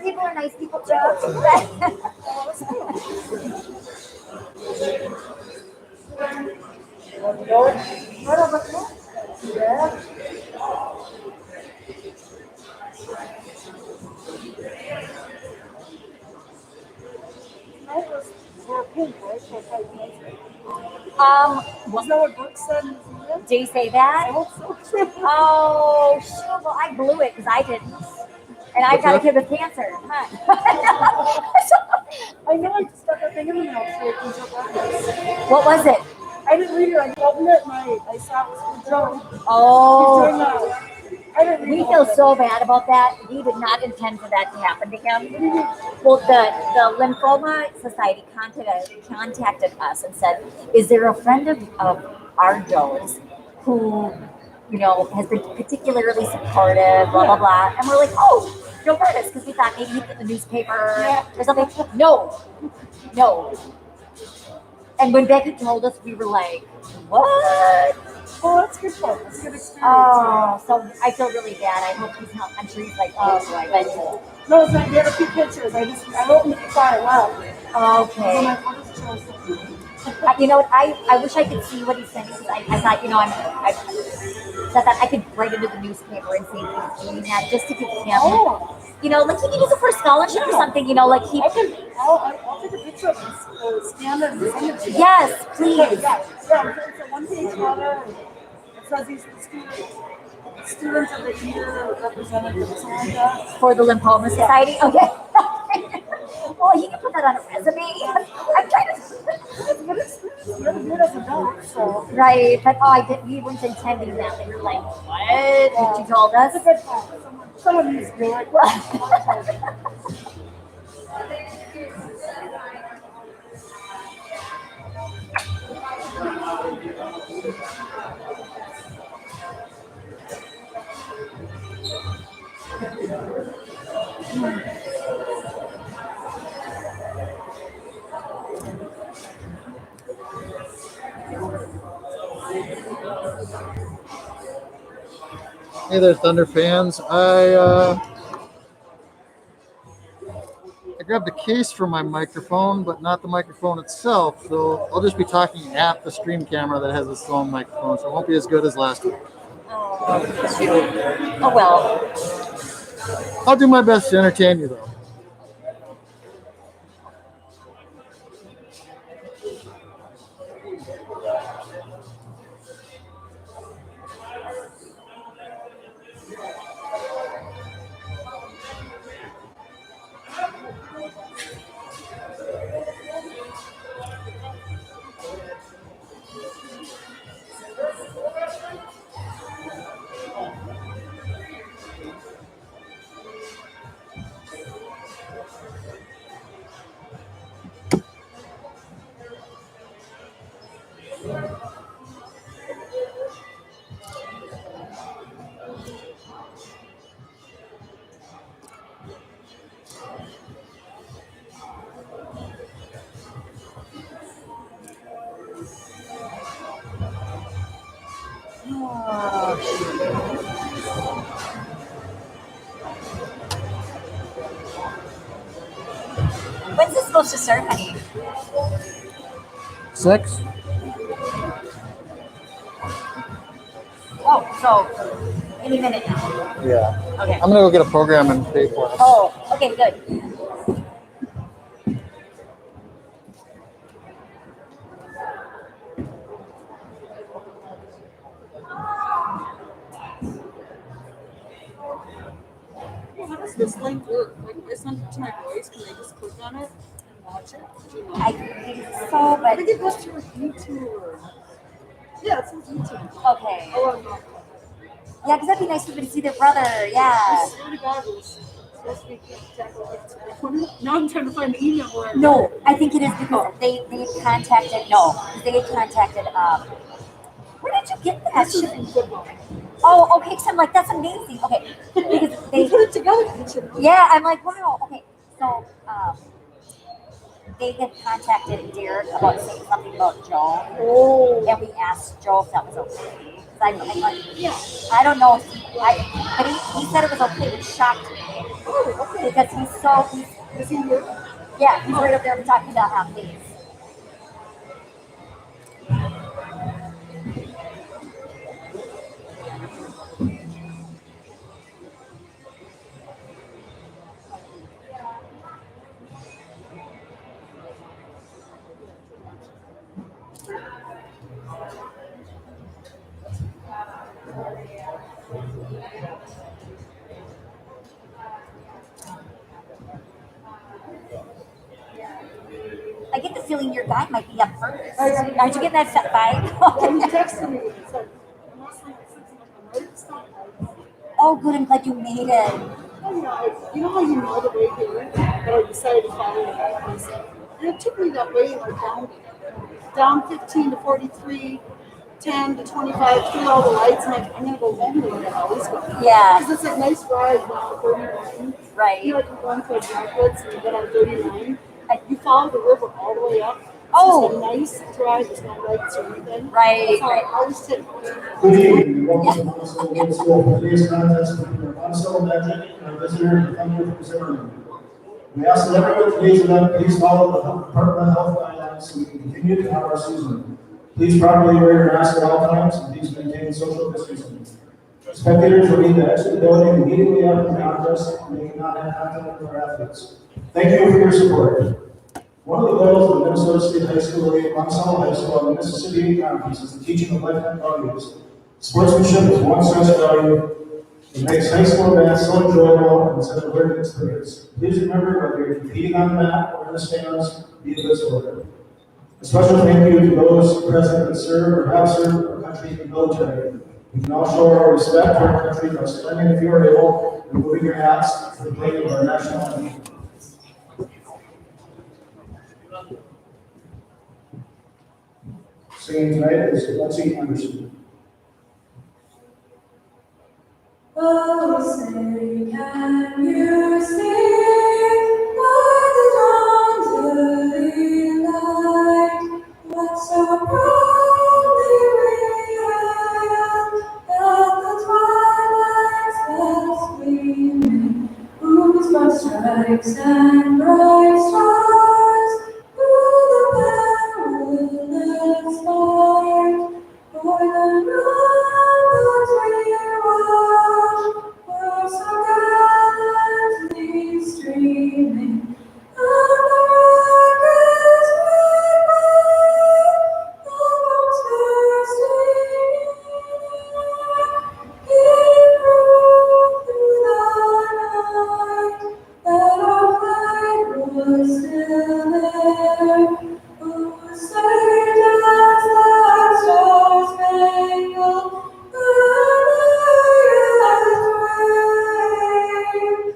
people are nice people too. Was that what Brooke said? Do you say that? I hope so. Oh, shoot. Well, I blew it because I didn't. And I've got a kid with cancer. Huh. I know I just got that thing in the mail today. What was it? I didn't read it. I opened it and I saw it was for Joe. Oh. He's doing that. I didn't read We it. feel so bad about that. We did not intend for that to happen to him. Well, the Lymphoma Society contacted us and said, is there a friend of our Joe's who, has been particularly supportive, blah, blah, blah. And we're like, oh, Joe Curtis, because we thought maybe he'd get the newspaper or something. No. And when Becky told us, we were like, what? Oh, that's good fun. That's a good experience. Oh, so I feel really bad. I hope he's not. I'm sure he's like, oh, right. But no, it's like, we had a few pictures. I opened it before I left. Okay. So I'm like, what is Joe? You know what? I wish I could see what he sent because I thought, that I could write into the newspaper and say he's doing that just to give him, like he could use it for a scholarship or something, like he. I'll take a picture of this, scan it and send it to you. Yes, please. Yeah, it's a one-page letter. It says he's the students of the year representative or something like that. For the Lymphoma Society? Okay. Well, he can put that on a resume. I'm trying to. It's a good experience. You never do it as a adult, so. Right, but we weren't intending that. We were like, what? You told us? It's a good time. Someone needs to do it. Hey there, Thunder fans. I grabbed a case for my microphone, but not the microphone itself. So I'll just be talking at the stream camera that has its own microphone. So it won't be as good as last week. Oh, shoot. Oh, well. I'll do my best to entertain you, though. When's this supposed to start, honey? 6? Oh, so any minute now. Yeah. Okay. I'm gonna go get a program and pay for it. Oh, okay, good. How does this link work? Like, if I send it to my voice, can I just click on it and watch it? I think so, I but think it goes to YouTube. Yeah, it says YouTube. okay. Oh, no. Yeah, because that'd be nice for them to see their brother. Yeah. I swear to God, it was supposed to be now I'm trying to find the email where No, I think it is because they had contacted. No, they had contacted. Where did you get that? This is in football. Oh, okay. So I'm like, that's amazing. Okay, because they put it together. Yeah, I'm like, wow. Okay, so they had contacted Derek about saying something about Joe. Oh. And we asked Joe if that was okay. I'm like, yeah. I don't know if but he said it was okay, which shocked me. Oh, okay. because Is he here? yeah, he's right up there talking about athletes. I get the feeling your guy might be up first. Aren't you getting that vibe? Well, he texted me. He said, I'm not saying it's like a it's not nice. Oh, good. I'm glad you made it. Oh, yeah, you know how you know the way here, but I decided to follow it myself. And it took me that way, like down 15 to 43, 10 to 25, through all the lights. I'm like, I'm going to go home the way I always go. Yeah. Because it's a nice ride down 39. Right. You know, like you're going towards Rockwood's and you get on 39, and you follow the river all the way up. It's Oh. just a nice drive. There's no lights or anything. Right. That's how I always take Good evening, and welcome to Monticello Middle School for today's contest between our Monticello Magic and our visitor, Janaury from Zimmerman. We ask that everyone at today's event please follow the Department of Health guidelines so we can continue to have our season. Please properly wear your mask at all times and please maintain social distancing. Spectators will need to exit the building immediately after the contest and they cannot have contact with our athletes. Thank you for your support. One of the goals of the Minnesota State High School League, Monticello High School, and the Mississippi Conference is the teaching of lifetime values. Sportsmanship is one such value. It makes high school events so enjoyable and such a learning experience. Please remember, whether you're competing on the mat or in the stands, be a good sport. A special thank you to those present that serve or have served our country in the military. We can all show our respect for our country by standing, if you are able, and moving your hats for the playing of our national anthem. Singing tonight is Lexi Anderson. Oh, say, can you see by the dawn's early light what so proudly we hailed at the twilight's last gleaming, whose broad stripes and bright stars through the perilous fight, o'er the ramparts we watched, were so gallantly streaming, and the rockets red wave, the bombs bursting gave proof through the night that our flag was still there. Oh, saved us that star-spangled banner yet waved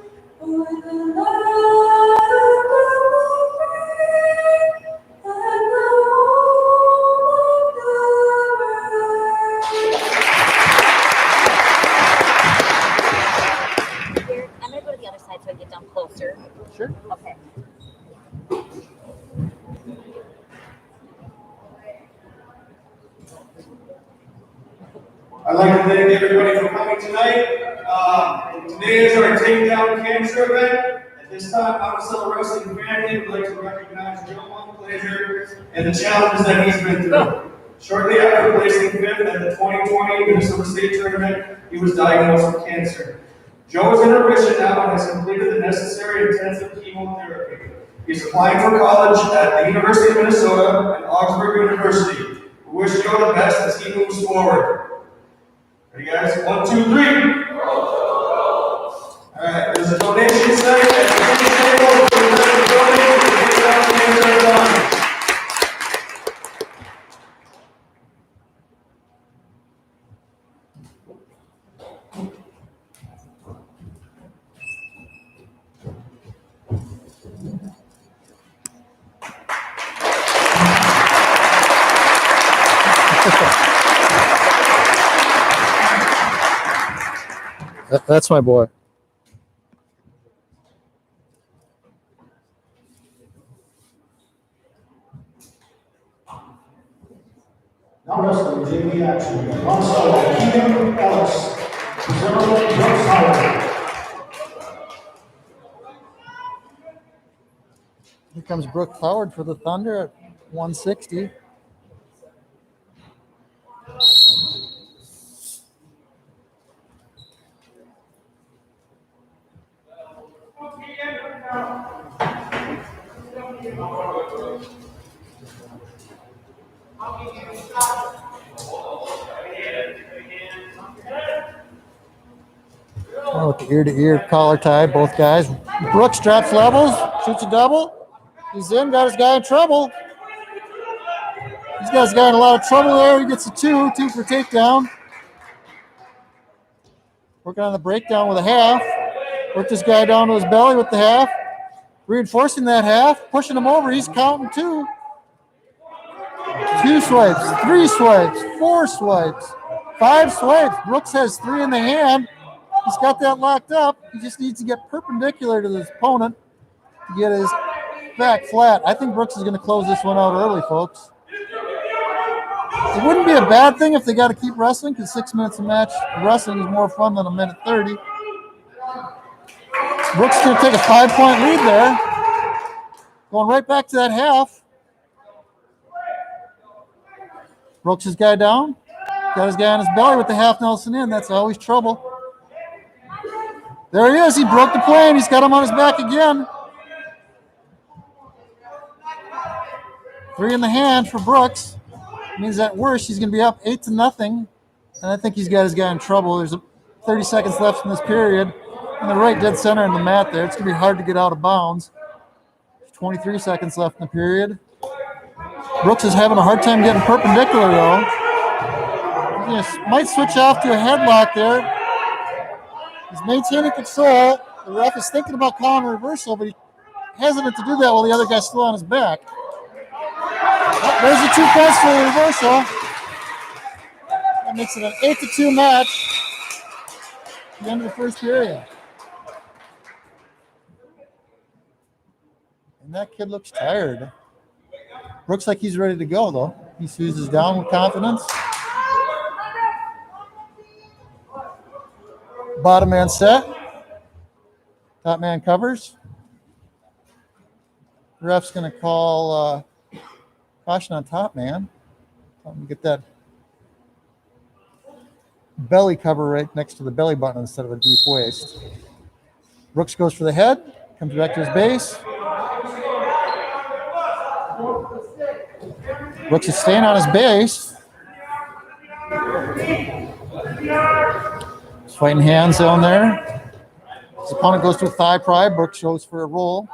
o'er the land of the free and the home of the brave. Here, I'm gonna go to the other side so I get down closer. Sure. Okay. I'd like to thank everybody for coming tonight. Today is our Takedown Cancer event. At this time, Monticello Wrestling family would like to recognize Joe Montplaisir and the challenges that he's been through. Shortly after placing fifth at the 2020 Minnesota State Tournament, he was diagnosed with cancer. Joe is in remission now and has completed the necessary intensive chemotherapy. He's applying for college at the University of Minnesota and Augsburg University. We wish Joe the best as he moves forward. Ready, guys? 1, 2, 3. All right, there's a donation site at the ticket table. If you'd like to donate, you can take out the cancer line. That's my boy. Now wrestling, JV action. Monticello, Keegan Ellis. Zimmerman, Joe Sauer. Here comes Brooke Howard for the Thunder at 160. Oh, with the ear-to-ear collar tie, both guys. Brooks drops levels, shoots a double. He's in, got his guy in trouble. He's got his guy in a lot of trouble there. He gets a two for takedown. Working on the breakdown with a half. Worked this guy down to his belly with the half. Reinforcing that half, pushing him over. He's counting two. 2 swipes, 3 swipes, 4 swipes, 5 swipes. Brooks has 3 in the hand. He's got that locked up. He just needs to get perpendicular to his opponent to get his back flat. I think Brooks is going to close this one out early, folks. It wouldn't be a bad thing if they got to keep wrestling, because 6 minutes a match wrestling is more fun than a minute 30. Brooks is going to take a 5-point lead there. Going right back to that half. Brooks his guy down. Got his guy on his belly with the half Nelson in. That's always trouble. There he is. He broke the plane. He's got him on his back again. 3 in the hand for Brooks. Means at worst he's going to be up 8-0. And I think he's got his guy in trouble. There's 30 seconds left in this period. And the right dead center in the mat there. It's going to be hard to get out of bounds. 23 seconds left in the period. Brooks is having a hard time getting perpendicular, though. He might switch off to a headlock there. He's maintaining control. The ref is thinking about calling a reversal, but he's hesitant to do that while the other guy's still on his back. Oh, there's the 2 points for the reversal. That makes it an 8-2 match at the end of the first period. And that kid looks tired. Looks like he's ready to go, though. He fuses down with confidence. Bottom man set. Top man covers. The ref's going to call caution on top man. Let me get that belly cover right next to the belly button instead of a deep waist. Brooks goes for the head. Comes back to his base. Brooks is staying on his base. He's fighting hand zone there. His opponent goes to a thigh pry. Brooks goes for a roll.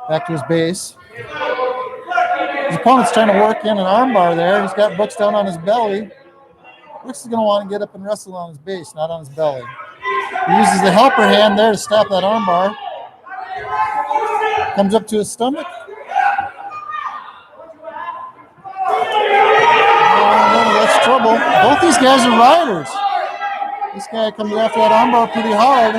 Back to his base. His opponent's trying to work in an armbar there. He's got Brooks down on his belly. Brooks is going to want to get up and wrestle on his base, not on his belly. He uses the helper hand there to stop that armbar. Comes up to his stomach. That's trouble. Both these guys are riders. This guy comes after that armbar pretty hard.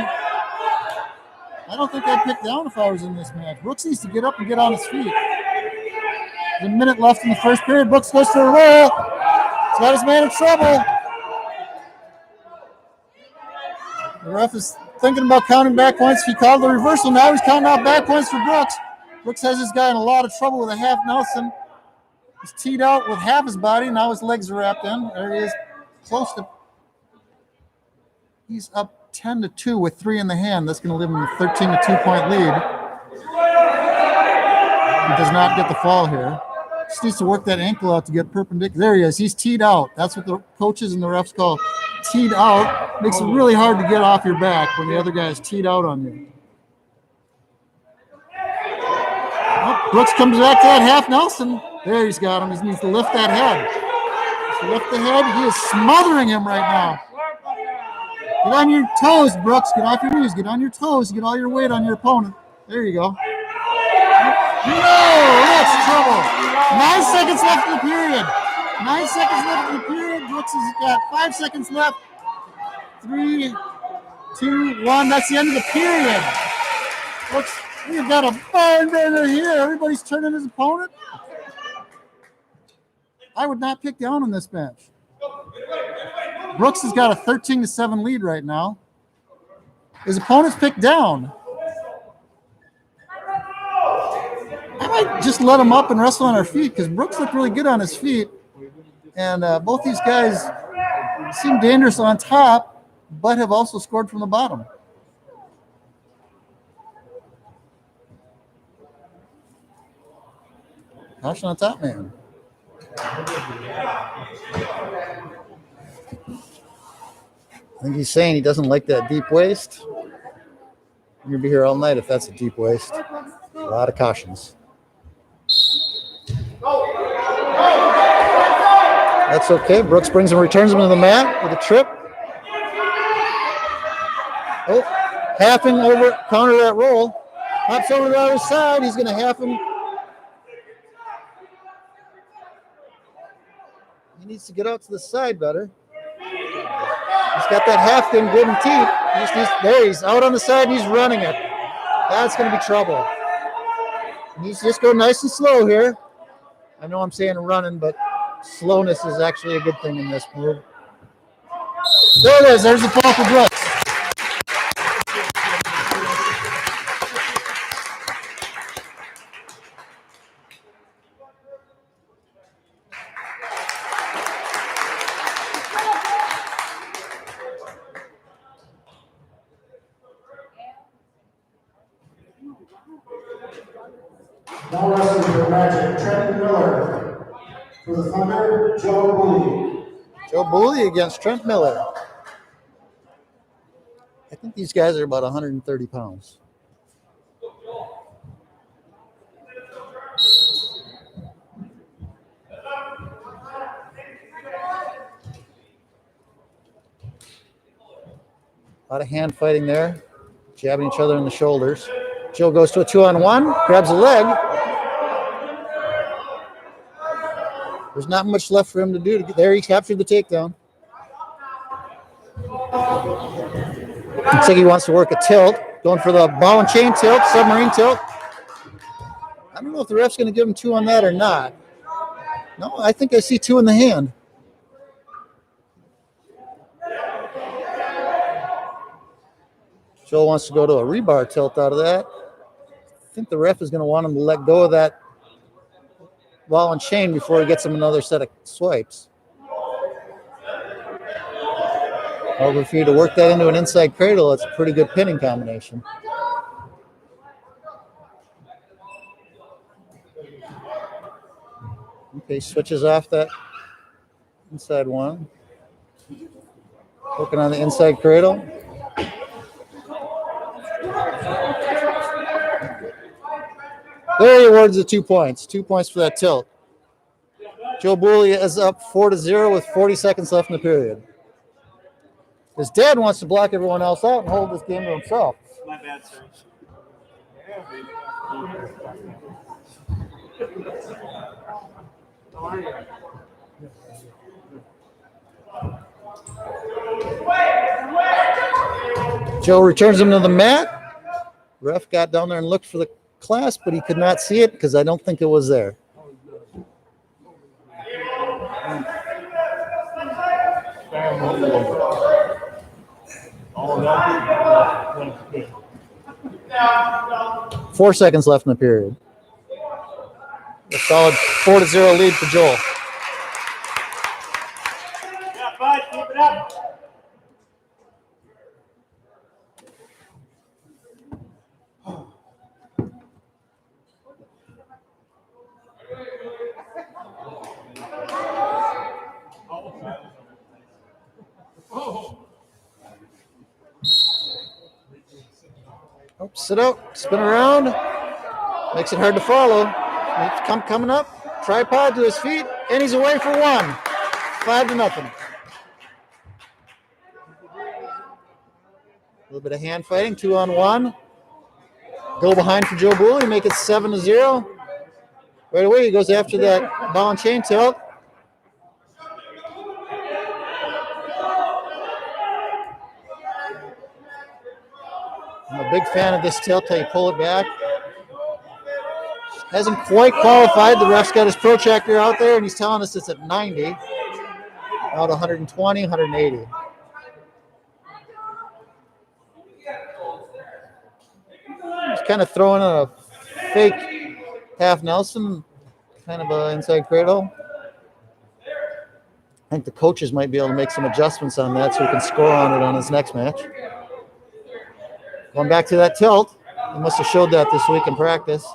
I don't think I'd pick down if I was in this match. Brooks needs to get up and get on his feet. There's a minute left in the first period. Brooks goes for a roll. He's got his man in trouble. The ref is thinking about counting back points. He called the reversal. Now he's counting out back points for Brooks. Brooks has this guy in a lot of trouble with a half Nelson. He's teed out with half his body. Now his legs are wrapped in. There he is, close to. He's up 10-2 with 3 in the hand. That's going to leave him a 13-2 point lead. He does not get the fall here. Just needs to work that ankle out to get perpendicular. There he is. He's teed out. That's what the coaches and the refs call teed out. Makes it really hard to get off your back when the other guy is teed out on you. Oh, Brooks comes back to that half Nelson. There he's got him. He needs to lift that head. Lift the head. He is smothering him right now. Get on your toes, Brooks. Get off your knees. Get on your toes. Get all your weight on your opponent. There you go. No, that's trouble. 9 seconds left in the period. 9 seconds left in the period. Brooks has got 5 seconds left. 3, 2, 1. That's the end of the period. Brooks, we've got a barn burner here. Everybody's turning his opponent. I would not pick down on this match. Brooks has got a 13-7 lead right now. His opponent's picked down. just let him up and wrestle on our feet because Brooks looked really good on his feet. And both these guys seem dangerous on top, but have also scored from the bottom. Caution on top, man. I think he's saying he doesn't like that deep waist. You're going to be here all night if that's a deep waist. A lot of cautions. That's okay. Brooks brings him, returns him to the mat with a trip. Oh, half him over, counter that roll. Hops over to the other side. He's going to half him. He needs to get out to the side better. He's got that half thing good and teeth. There, he's out on the side and he's running it. That's going to be trouble. He needs to just go nice and slow here. I know I'm saying running, but slowness is actually a good thing in this move. There it is. There's the fall for Brooks. Now wrestling for the Magic, Trent Miller. For the Thunder, Joe Booley. Joe Booley against Trent Miller. I think these guys are about 130 pounds. A lot of hand fighting there, jabbing each other in the shoulders. Joe goes to a 2-on-1, grabs a leg. There's not much left for him to do. There, he captured the takedown. Looks like he wants to work a tilt. Going for the ball and chain tilt, submarine tilt. I don't know if the ref's going to give him 2 on that or not. No, I think I see 2 in the hand. Joe wants to go to a rebar tilt out of that. I think the ref is going to want him to let go of that ball and chain before he gets him another set of swipes. However, for you to work that into an inside cradle, it's a pretty good pinning combination. Okay, switches off that inside one. Working on the inside cradle. There he awards the 2 points. 2 points for that tilt. Joe Booley is up 4-0 with 40 seconds left in the period. His dad wants to block everyone else out and hold this game to himself. My bad, sir. Joe returns him to the mat. Ref got down there and looked for the clasp, but he could not see it because I don't think it was there. Four seconds left in the period. A solid 4-0 lead for Joel. Yeah, bud, keep it up. Oh, sit out, spin around. Makes it hard to follow. He's coming up, tripod to his feet, and he's away for 1. 5-0. A little bit of hand fighting, 2-on-1. Go behind for Joe Booley, make it 7-0. Right away, he goes after that ball and chain tilt. I'm a big fan of this tilt till you pull it back. Hasn't quite qualified. The ref's got his protractor out there, and he's telling us it's at 90. Out 120, 180. He's kind of throwing a fake half Nelson, kind of a inside cradle. I think the coaches might be able to make some adjustments on that so he can score on it on his next match. Going back to that tilt. He must have showed that this week in practice.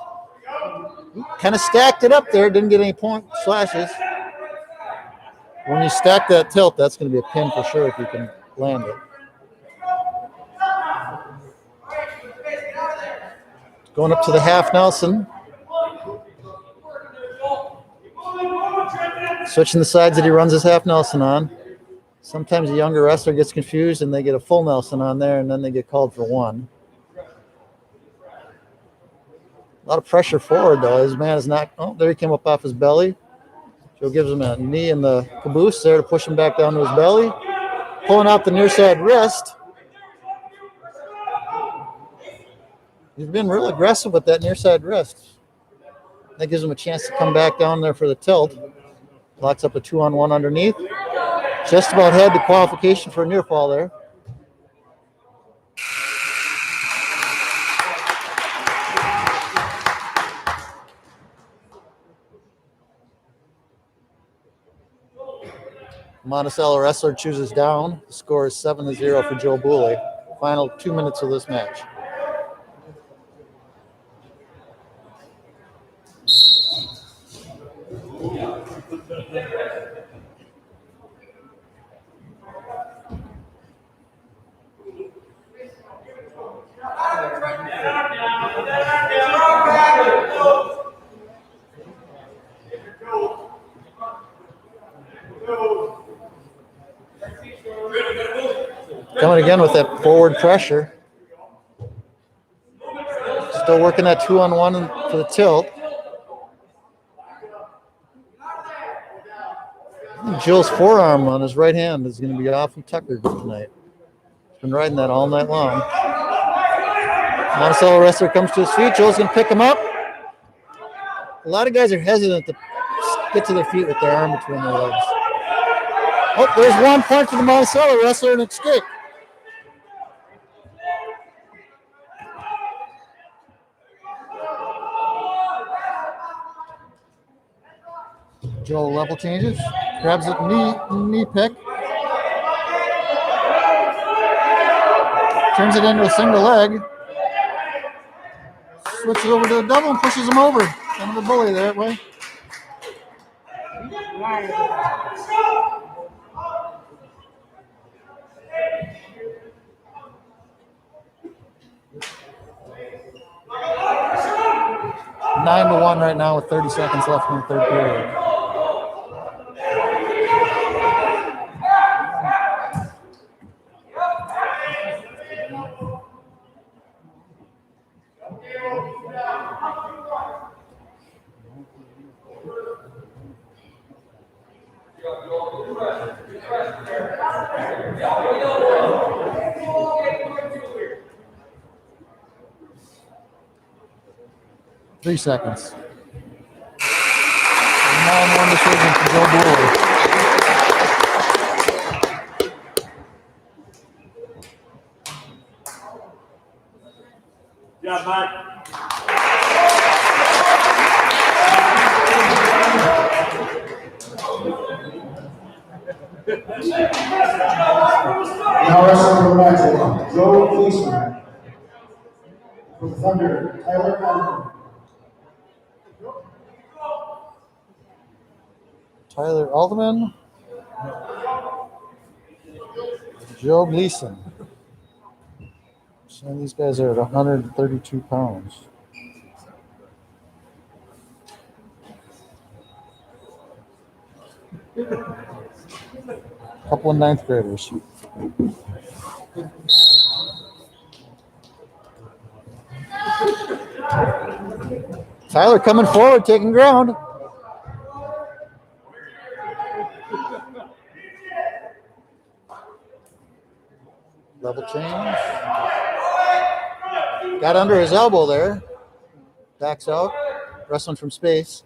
Kind of stacked it up there. Didn't get any point slashes. When you stack that tilt, that's going to be a pin for sure if you can land it. Going up to the half Nelson. Switching the sides that he runs his half Nelson on. Sometimes a younger wrestler gets confused and they get a full Nelson on there and then they get called for one. A lot of pressure forward though. His man is not, oh, there he came up off his belly. Joe gives him a knee in the caboose there to push him back down to his belly. Pulling out the near side wrist. He's been real aggressive with that near side wrist. That gives him a chance to come back down there for the tilt. Locks up a 2-on-1 underneath. Just about had the qualification for a near fall there. Monticello wrestler chooses down. The score is 7-0 for Joe Booley. Final 2 minutes of this match. Coming again with that forward pressure. Still working that 2-on-1 for the tilt. Jill's forearm on his right hand is going to be awfully tuckered tonight. He's been riding that all night long. Monticello wrestler comes to his feet. Joel's going to pick him up. A lot of guys are hesitant to get to their feet with their arm between their legs. Oh, there's 1 point for the Monticello wrestler and escape. Joel level changes, grabs a knee pick, turns it into a single leg, switches over to a double and pushes him over. Kind of a bully that way. Nine to 1 right now with 30 seconds left in the third period. Three seconds. 9-1 decision for Joe Booley. Yeah, Mike. Now wrestling for the match, Joe Gleason. For the Thunder, Tyler Allen. Tyler Alderman. Joe Gleason. So these guys are at 132 pounds. Couple of ninth graders. Tyler coming forward, taking ground. Level change. Got under his elbow there. Backs out. Wrestling from space.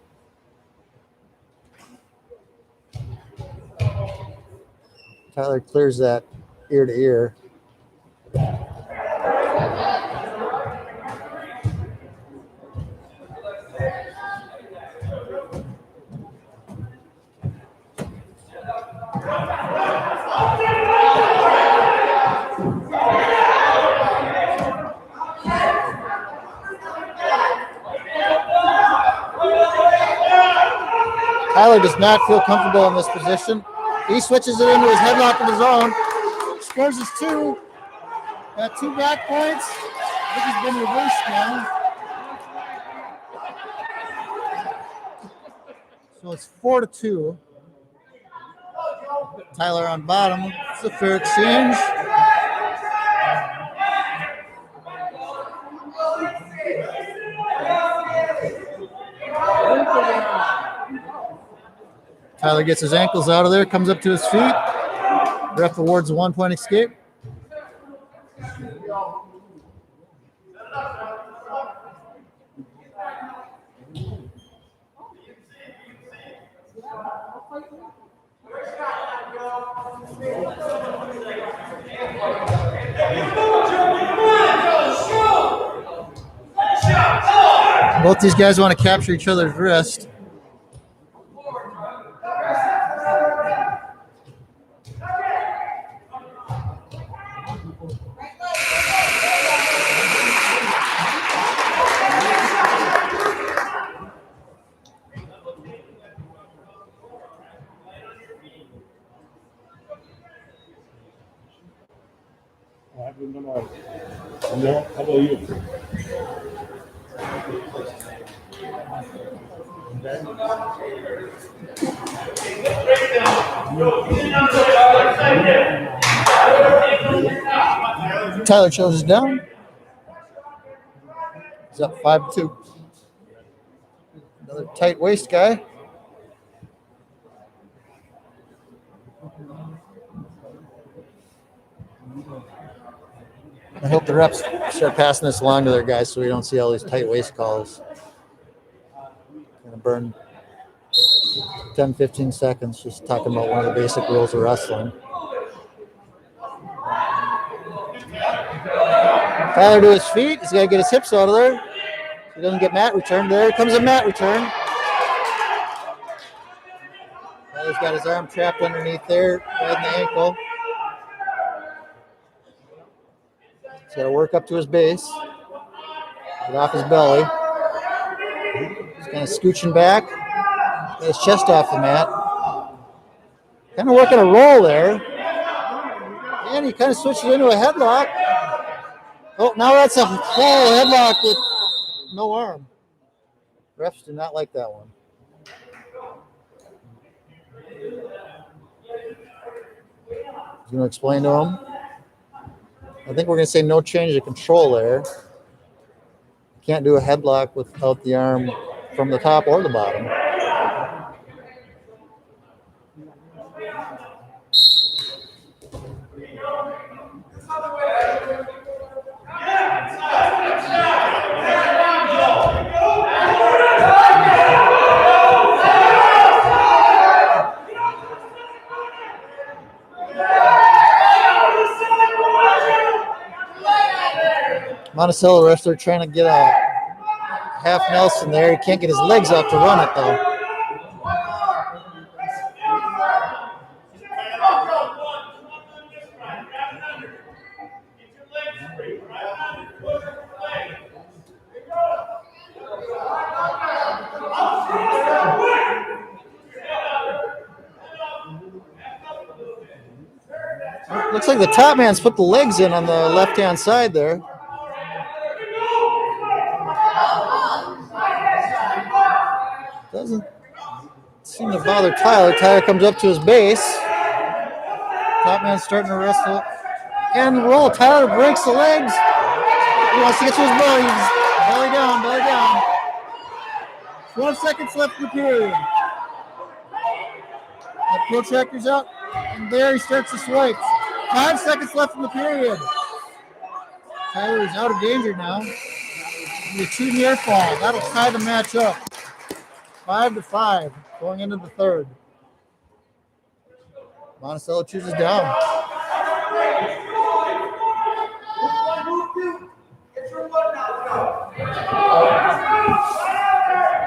Tyler clears that ear to ear. Tyler does not feel comfortable in this position. He switches it into his headlock of his own. Scores his 2. Got 2 back points. I think he's been reversed now. So it's 4-2. Tyler on bottom. It's a fair exchange. Tyler gets his ankles out of there, comes up to his feet. Ref awards a 1-point escape. Both these guys want to capture each other's wrist. How about you? Tyler chooses down. He's up 5-2. Another tight waist guy. I hope the reps start passing this along to their guys so we don't see all these tight waist calls. Gonna burn 10-15 seconds just talking about one of the basic rules of wrestling. Tyler to his feet. He's got to get his hips out of there. So he doesn't get mat return. There comes a mat return. Tyler's got his arm trapped underneath there, right in the ankle. He's got to work up to his base. Get off his belly. He's kind of scooching back. Got his chest off the mat. Kind of working a roll there. And he kind of switches into a headlock. Oh, now that's a full headlock with no arm. Refs do not like that one. He's going to explain to him. I think we're going to say no change of control there. Can't do a headlock without the arm from the top or the bottom. Monticello wrestler trying to get a half Nelson there. He can't get his legs up to run it though. Looks like the top man's put the legs in on the left-hand side there. Doesn't seem to bother Tyler. Tyler comes up to his base. Top man's starting to wrestle. And roll. Tyler breaks the legs. He wants to get to his belly. Belly down, belly down. 12 seconds left in the period. The protractor's out. And there he starts to swipe. 5 seconds left in the period. Tyler is out of danger now. The 2 near fall. That'll tie the match up. 5-5 going into the third. Monticello chooses down.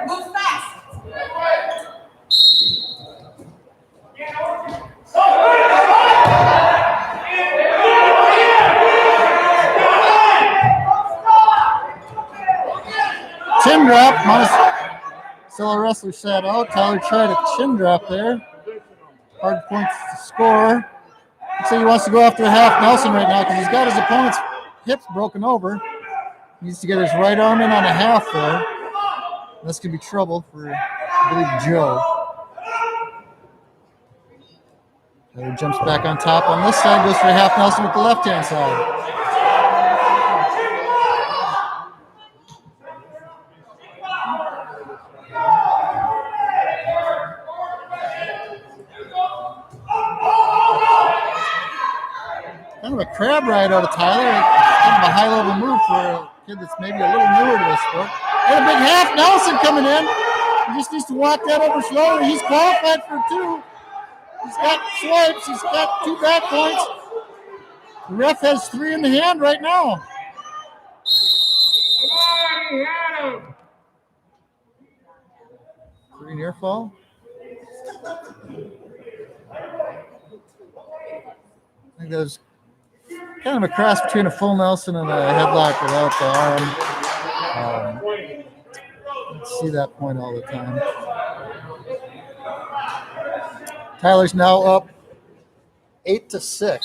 Move fast. Chin drop. Solo wrestler sat out. Tyler tried a chin drop there. Hard points to score. Looks like he wants to go after a half Nelson right now because he's got his opponent's hips broken over. He needs to get his right arm in on a half there. This could be trouble for, I believe, Joe. Tyler jumps back on top on this side, goes for a half Nelson with the left-hand side. Kind of a crab ride out of Tyler. Kind of a high-level move for a kid that's maybe a little newer to this sport. And a big half Nelson coming in. He just needs to walk that over slowly. He's qualified for 2. He's got swipes. He's got 2 back points. The ref has 3 in the hand right now. Three near fall. I think that was kind of a cross between a full Nelson and a headlock without the arm. Don't see that point all the time. Tyler's now up 8-6.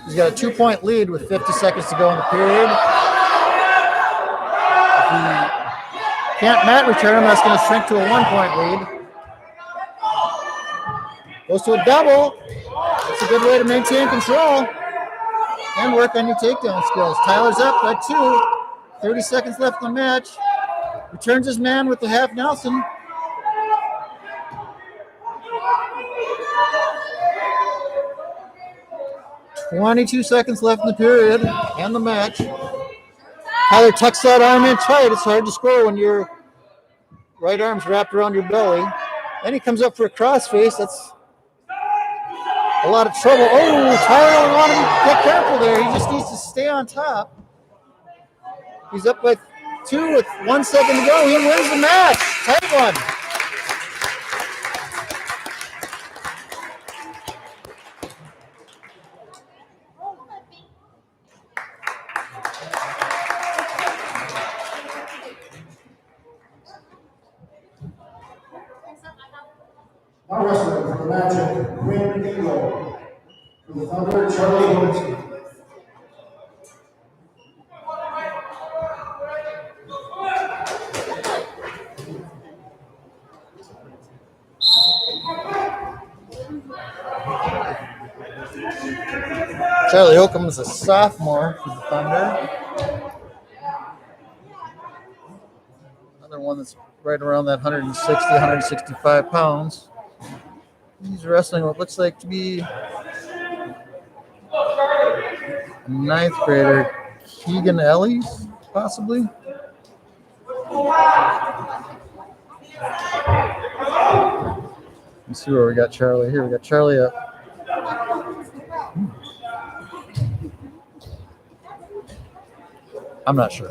He's got a 2-point lead with 50 seconds to go in the period. If he can't mat return, that's going to shrink to a 1-point lead. Goes to a double. That's a good way to maintain control and work on your takedown skills. Tyler's up by 2. 30 seconds left in the match. Returns his man with the half Nelson. $22 seconds left in the period and the match. Tyler tucks that arm in tight. It's hard to score when your right arm's wrapped around your belly. Then he comes up for a crossface. That's a lot of trouble. Oh, Tyler will want to get careful there. He just needs to stay on top. He's up by 2 with 1 second to go. He wins the match. Tight one. Now wrestling for the match, Win Eagle. For the Thunder, Charlie Wilson. Charlie Holcomb is a sophomore for the Thunder. Another one that's right around that 160, 165 pounds. He's wrestling what looks like to be a 9th grader, Keegan Ellis, possibly. Let's see where we got Charlie. Here we got Charlie up. I'm not sure.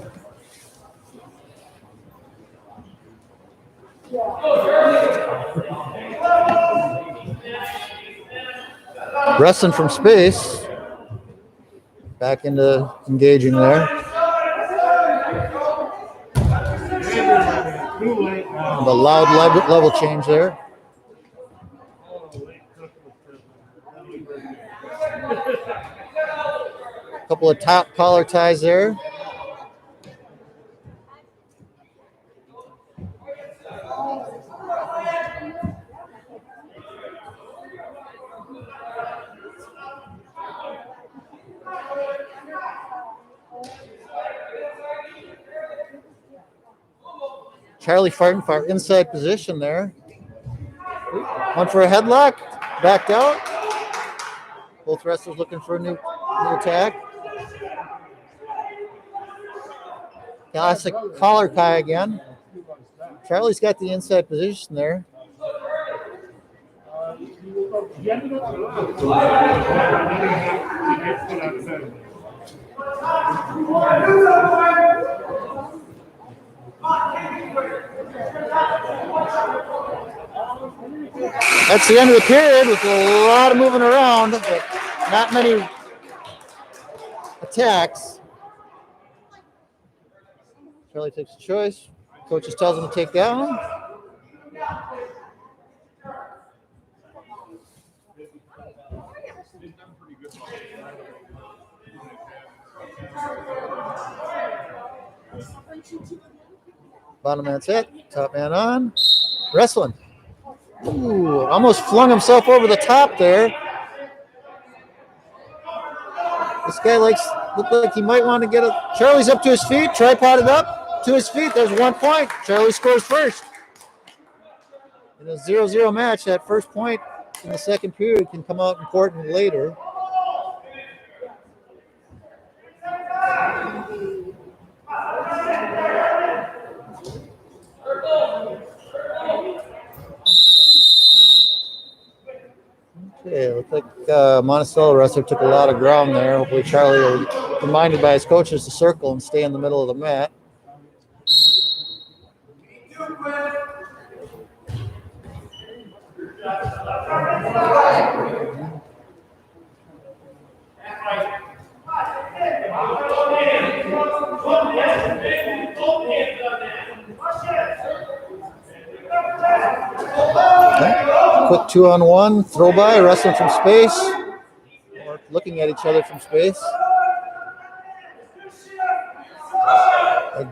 Wrestling from space. Back into engaging there. The loud level change there. Couple of top collar ties there. Charlie fighting for inside position there. Went for a headlock, backed out. Both wrestlers looking for a new attack. Classic collar tie again. Charlie's got the inside position there. That's the end of the period with a lot of moving around, but not many attacks. Charlie takes a choice. Coaches tells him to take down. Bottom man set, top man on. Wrestling. Ooh, almost flung himself over the top there. This guy looked like he might want to get a. Charlie's up to his feet, tripoded up to his feet. There's 1 point. Charlie scores first. In a 0-0 match, that first point in the second period can come out important later. Okay, looks like Monticello wrestler took a lot of ground there. Hopefully Charlie will be reminded by his coaches to circle and stay in the middle of the mat. Okay. Quick 2-on-1 throw by, wrestling from space, or looking at each other from space. I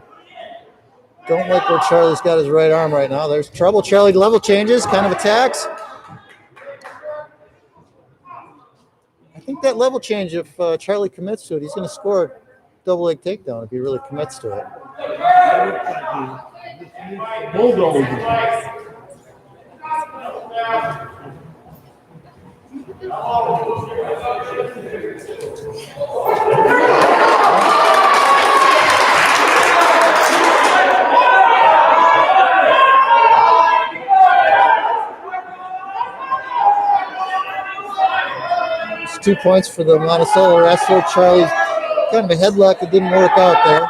don't like where Charlie's got his right arm right now. There's trouble. Charlie level changes, kind of attacks. I think that level change, if Charlie commits to it, he's going to score a double leg takedown if he really commits to it. Bulldog. It's 2 points for the Monticello wrestler. Charlie's kind of a headlock that didn't work out there.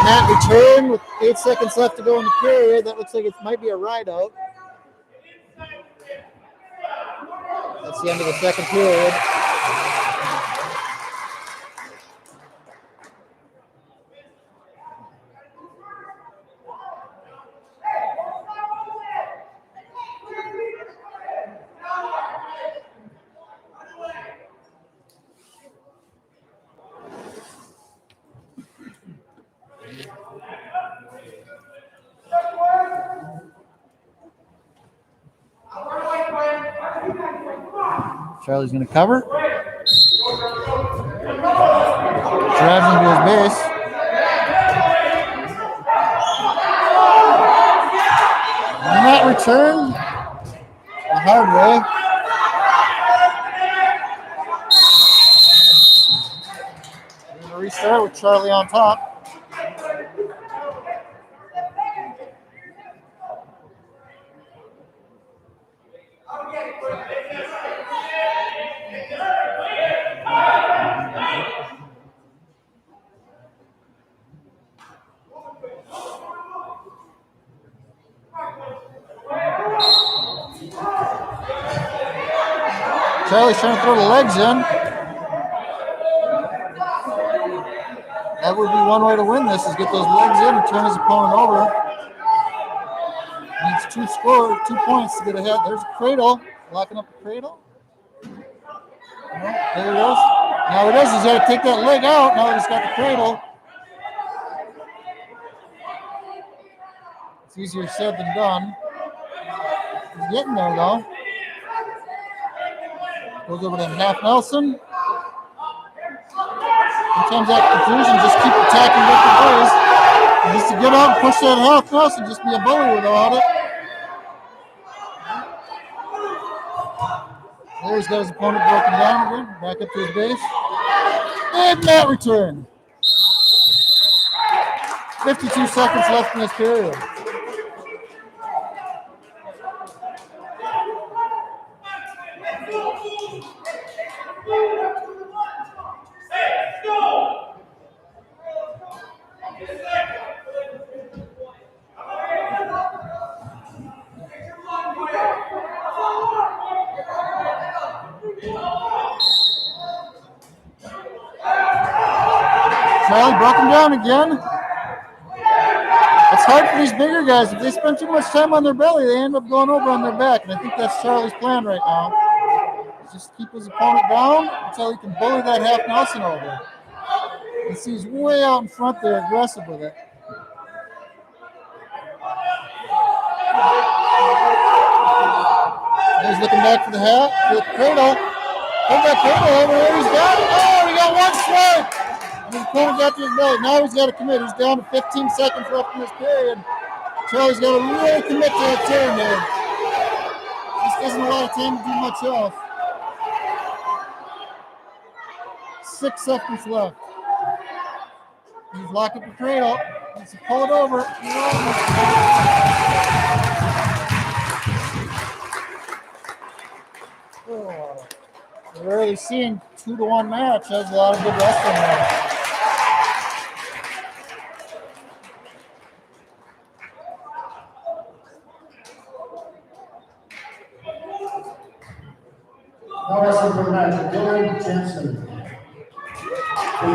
Mat return with 8 seconds left to go in the period. That looks like it might be a ride out. That's the end of the second period. Charlie's going to cover. Drives into his base. And that return the hard way. We're going to restart with Charlie on top. Charlie's trying to throw the legs in. That would be one way to win this, is get those legs in and turn his opponent over. Needs 2 points to get ahead. There's a cradle, locking up the cradle. There he goes. Now it is, he's got to take that leg out. Now he's got the cradle. It's easier said than done. He's getting there though. Goes over to half Nelson. Sometimes that confusion, just keep attacking different ways. And just to get out and push that half Nelson, just be a bully without it. There he's got his opponent broken down again. Back up to his base. And that return. 52 seconds left in this period. Charlie broke him down again. It's hard for these bigger guys. If they spend too much time on their belly, they end up going over on their back. And I think that's Charlie's plan right now. Just keep his opponent down until he can bully that half Nelson over. You see he's way out in front there, aggressive with it. He's looking back for the half, for the cradle. Hold that cradle over there. He's got it. Oh, he got one swipe. And his opponent got to his belly. Now he's got to commit. He's down to 15 seconds left in this period. Charlie's got to really commit to that turn there. This doesn't allow time to do much else. 6 seconds left. He's locking the cradle. He's to pull it over. Oh, we're already seeing 2-1 match. Has a lot of good wrestling there. Now wrestling for the match, Dylan Jensen. Eric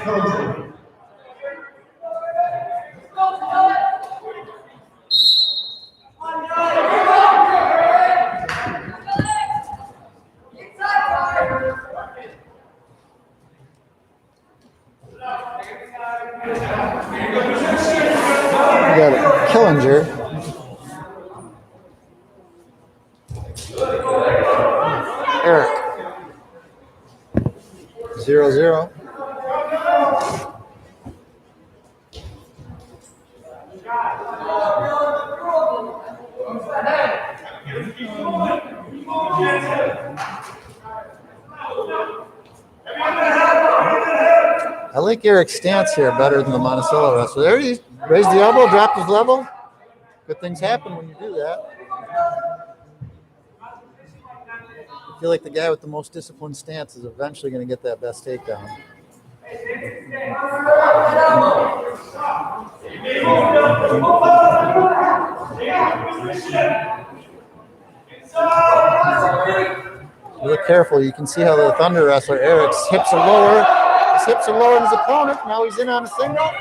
Kilger. We got Killinger. Eric. 0-0. I like Eric's stance here better than the Monticello wrestler. There he raised the elbow, dropped his level. Good things happen when you do that. I feel like the guy with the most disciplined stance is eventually going to get that best takedown. Look careful. You can see how the Thunder wrestler, Eric's hips are lower. His hips are lower than his opponent. Now he's in on a single.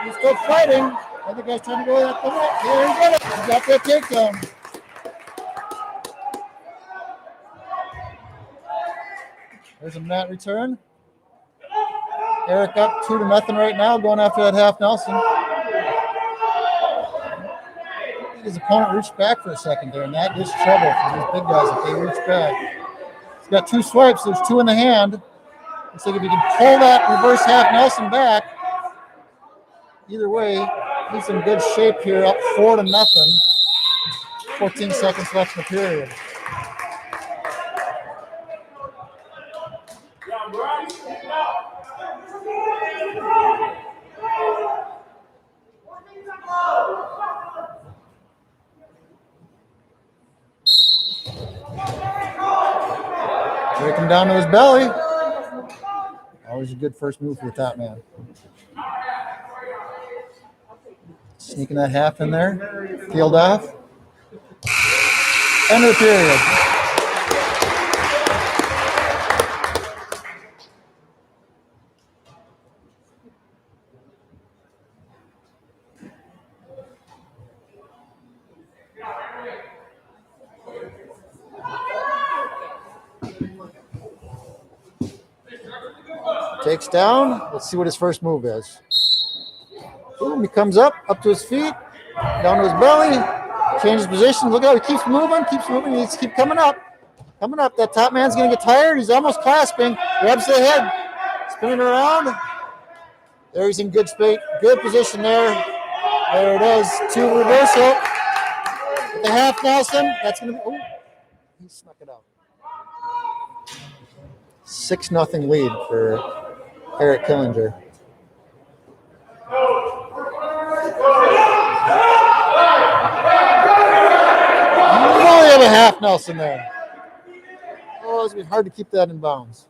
He's still fighting. I think guy's trying to go that limit. Here he got it. He got that takedown. There's a mat return. Eric up 2-0 right now, going after that half Nelson. I think his opponent reached back for a second there, and that is trouble for these big guys if they reach back. He's got 2 swipes. There's 2 in the hand. Looks like if he can pull that reverse half Nelson back, either way, he's in good shape here, up 4-0. 14 seconds left in the period. Break him down to his belly. Always a good first move for the top man. Sneaking that half in there. Field off. End of the period. Takes down. Let's see what his first move is. Boom, he comes up to his feet, down to his belly, changes position. Look how he keeps moving. He needs to keep coming up. That top man's going to get tired. He's almost clasping. Grabs the head, spinning around. There he's in good space, good position there. There it is. 2 reversal. With the half Nelson. That's going to be, oh, he snuck it out. 6-0 lead for Eric Killinger. You only have a half Nelson there. Oh, it's going to be hard to keep that in bounds.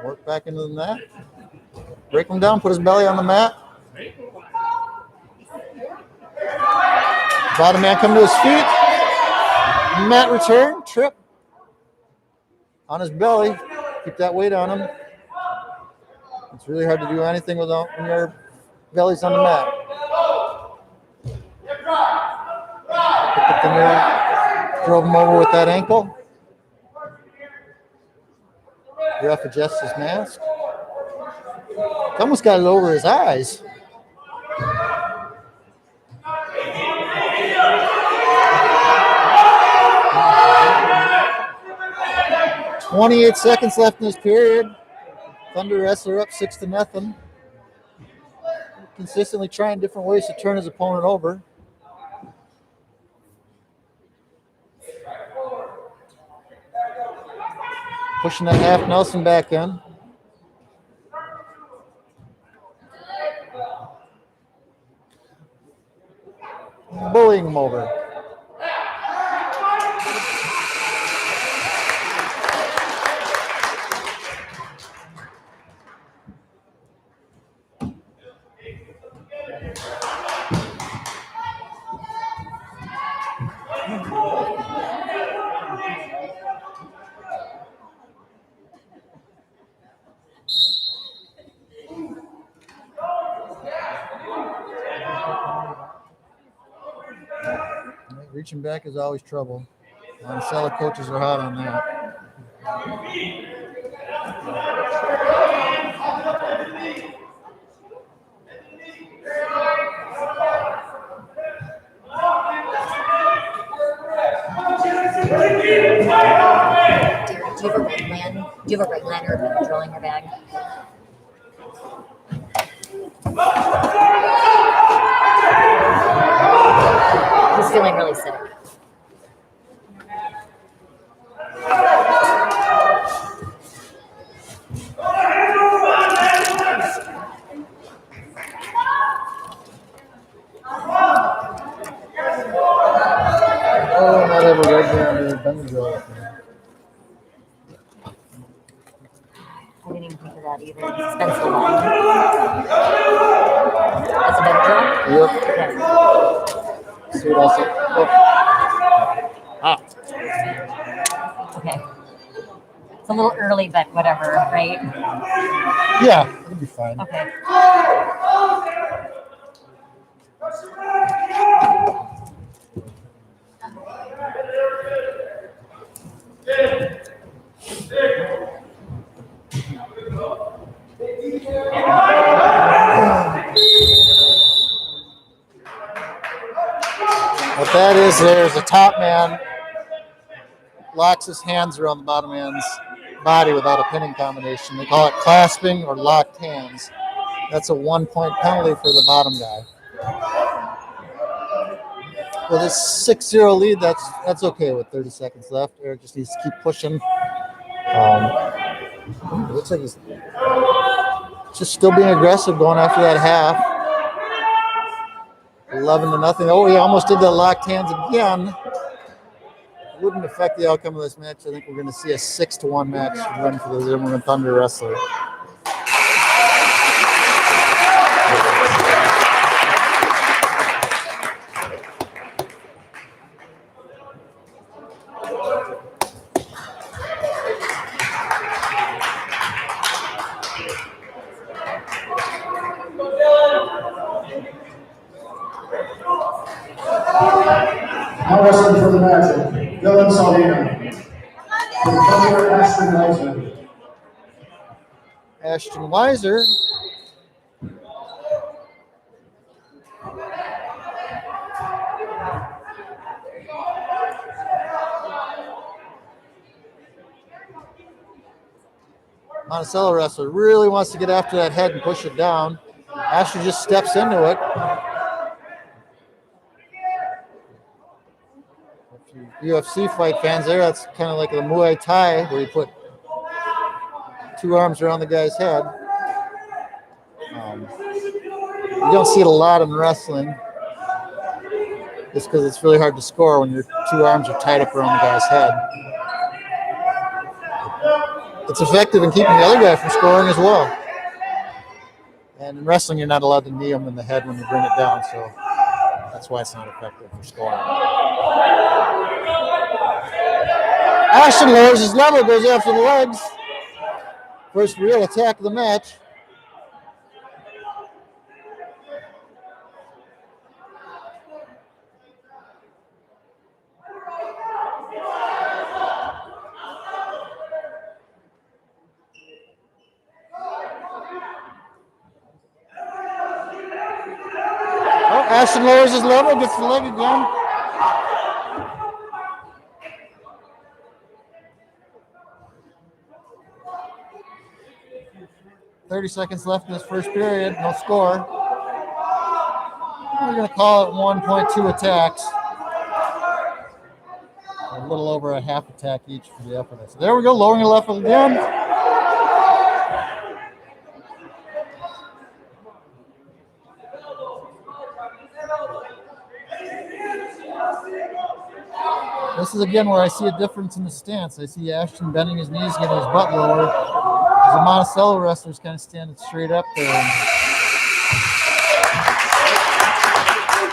Work back into the mat. Break him down, put his belly on the mat. Bottom man come to his feet. Mat return, trip. On his belly. Keep that weight on him. It's really hard to do anything without when your belly's on the mat. Picked up the nerve, drove him over with that ankle. Ref adjusts his mask. He almost got it over his eyes. "28 seconds left in this period. Thunder wrestler up 6-0. Consistently trying different ways to turn his opponent over. Pushing that half Nelson back in. Bullying him over. Reaching back is always trouble. Monticello coaches are hot on that. Do you have a right liner drill in your bag? He's feeling really sick. Oh, not ever read there. Bend drill. I didn't even think of that either. It's been so long. That's a bed drill? Yep. Okay. See what else? Ah. Okay. It's a little early, but whatever, right? Yeah, it'll be fine. Okay. What that is, there's a top man locks his hands around the bottom man's body without a pinning combination. They call it clasping or locked hands. That's a 1-point penalty for the bottom guy. With a 6-0 lead, that's okay with 30 seconds left. Eric just needs to keep pushing. It looks like he's just still being aggressive going after that half. 11-0. Oh, he almost did the locked hands again. Wouldn't affect the outcome of this match. I think we're going to see a 6-1 match win for the Zimmerman Thunder wrestler. Now wrestling for the match, Dylan Saldana. For the Thunder, Ashton Weiser. Ashton Weiser. Monticello wrestler really wants to get after that head and push it down. Ashton just steps into it. UFC fight fans there, that's kind of like the Muay Thai where you put two arms around the guy's head. You don't see it a lot in wrestling just because it's really hard to score when your two arms are tied up around the guy's head. It's effective in keeping the other guy from scoring as well. And in wrestling, you're not allowed to knee him in the head when you bring it down, so that's why it's not effective for scoring. Ashton lowers his level, goes after the legs. First real attack of the match. Ashton lowers his level, gets the leg again. .30 seconds left in this first period. No score. We're going to call it 1.2 attacks. A little over a half attack each for the effort. So there we go, lowering the level again. This is again where I see a difference in the stance. I see Ashton bending his knees, getting his butt lower. The Monticello wrestlers kind of standing straight up there.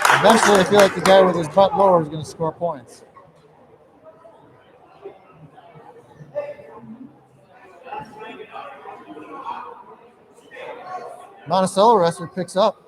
And eventually, I feel like the guy with his butt lower is going to score points. Monticello wrestler picks up.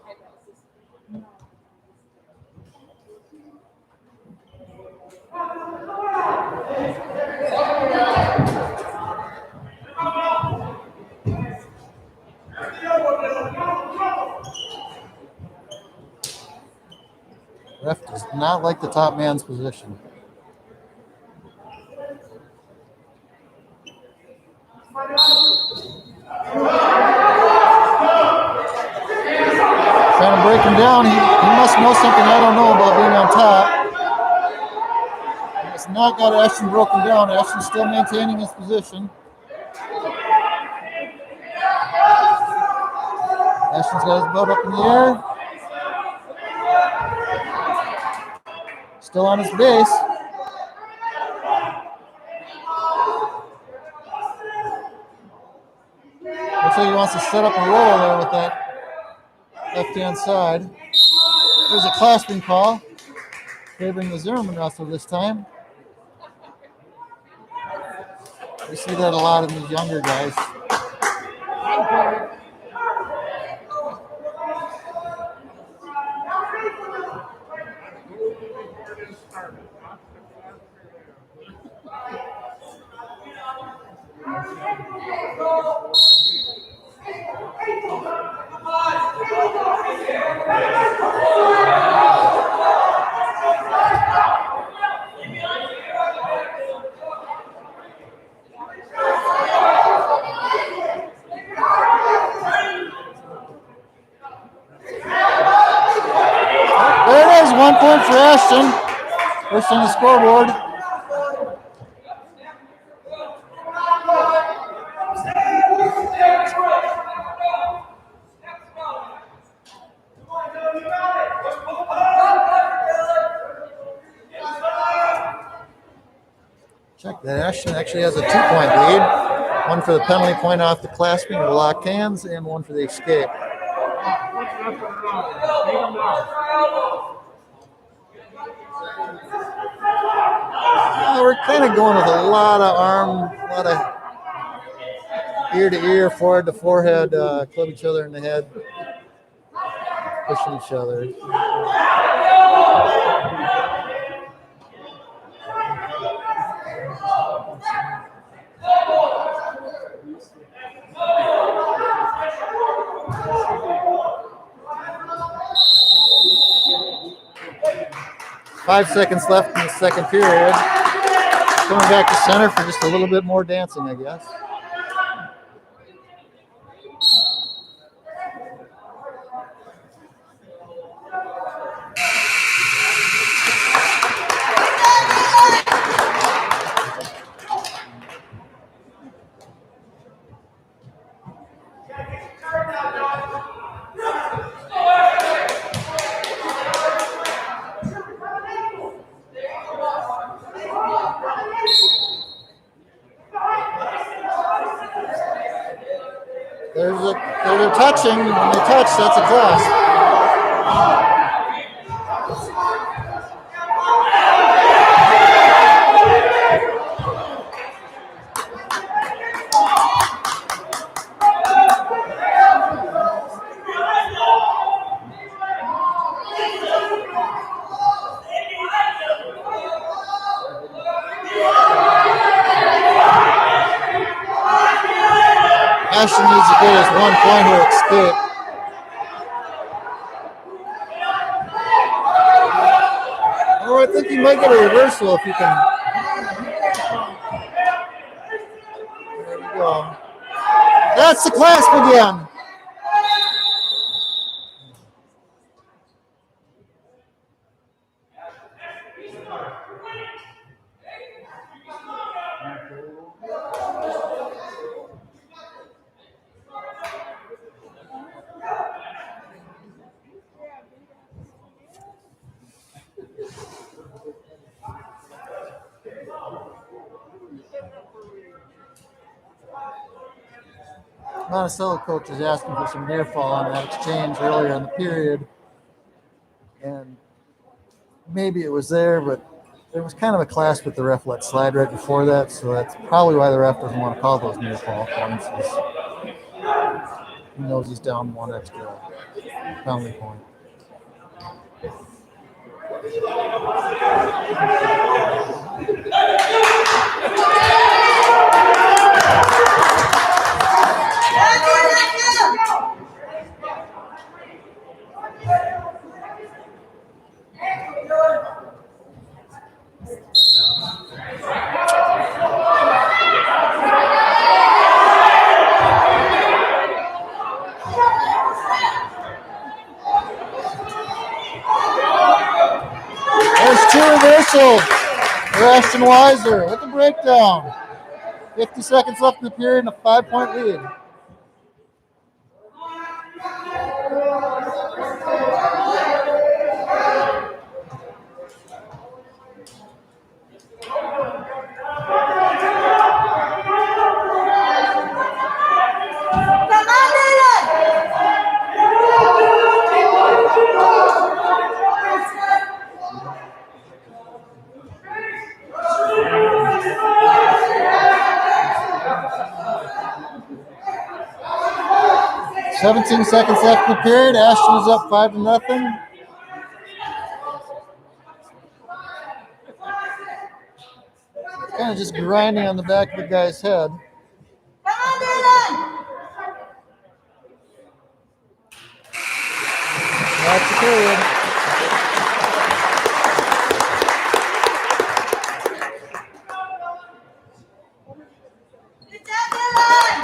Ref does not like the top man's position. Trying to break him down. He must know something I don't know about being on top. He has not got Ashton broken down. Ashton's still maintaining his position. Ashton's got his butt up in the air. Still on his base. Looks like he wants to set up a roll there with that left-hand side. There's a clasping call, favoring the Zimmerman wrestler this time. We see that a lot in these younger guys. There it is, 1 point for Ashton. First on the scoreboard. Check that. Ashton actually has a 2-point lead. One for the penalty point off the clasping or locked hands, and one for the escape. We're kind of going with a lot of arm, a lot of ear to ear, forehead to forehead, club each other in the head, pushing each other. 5 seconds left in the second period. Coming back to center for just a little bit more dancing, I guess. They're touching. When they touch, that's a class. Ashton needs to get his 1 point or escape. think you might get a reversal if you can. There you go. That's the clasp again. Monticello coach is asking for some near fall on that exchange earlier in the period. And maybe it was there, but there was kind of a clasp with the ref let slide right before that, so that's probably why the ref doesn't want to call those near fall points. He knows he's down one extra penalty point. There's two reversals for Ashton Weiser with the breakdown. 50 seconds left in the period and a 5-point lead. Come on, Dylan! 17 seconds left in the period. Ashton is up 5-0. Kind of just grinding on the back of the guy's head. Come on, Dylan! That's the period. Good job, Dylan!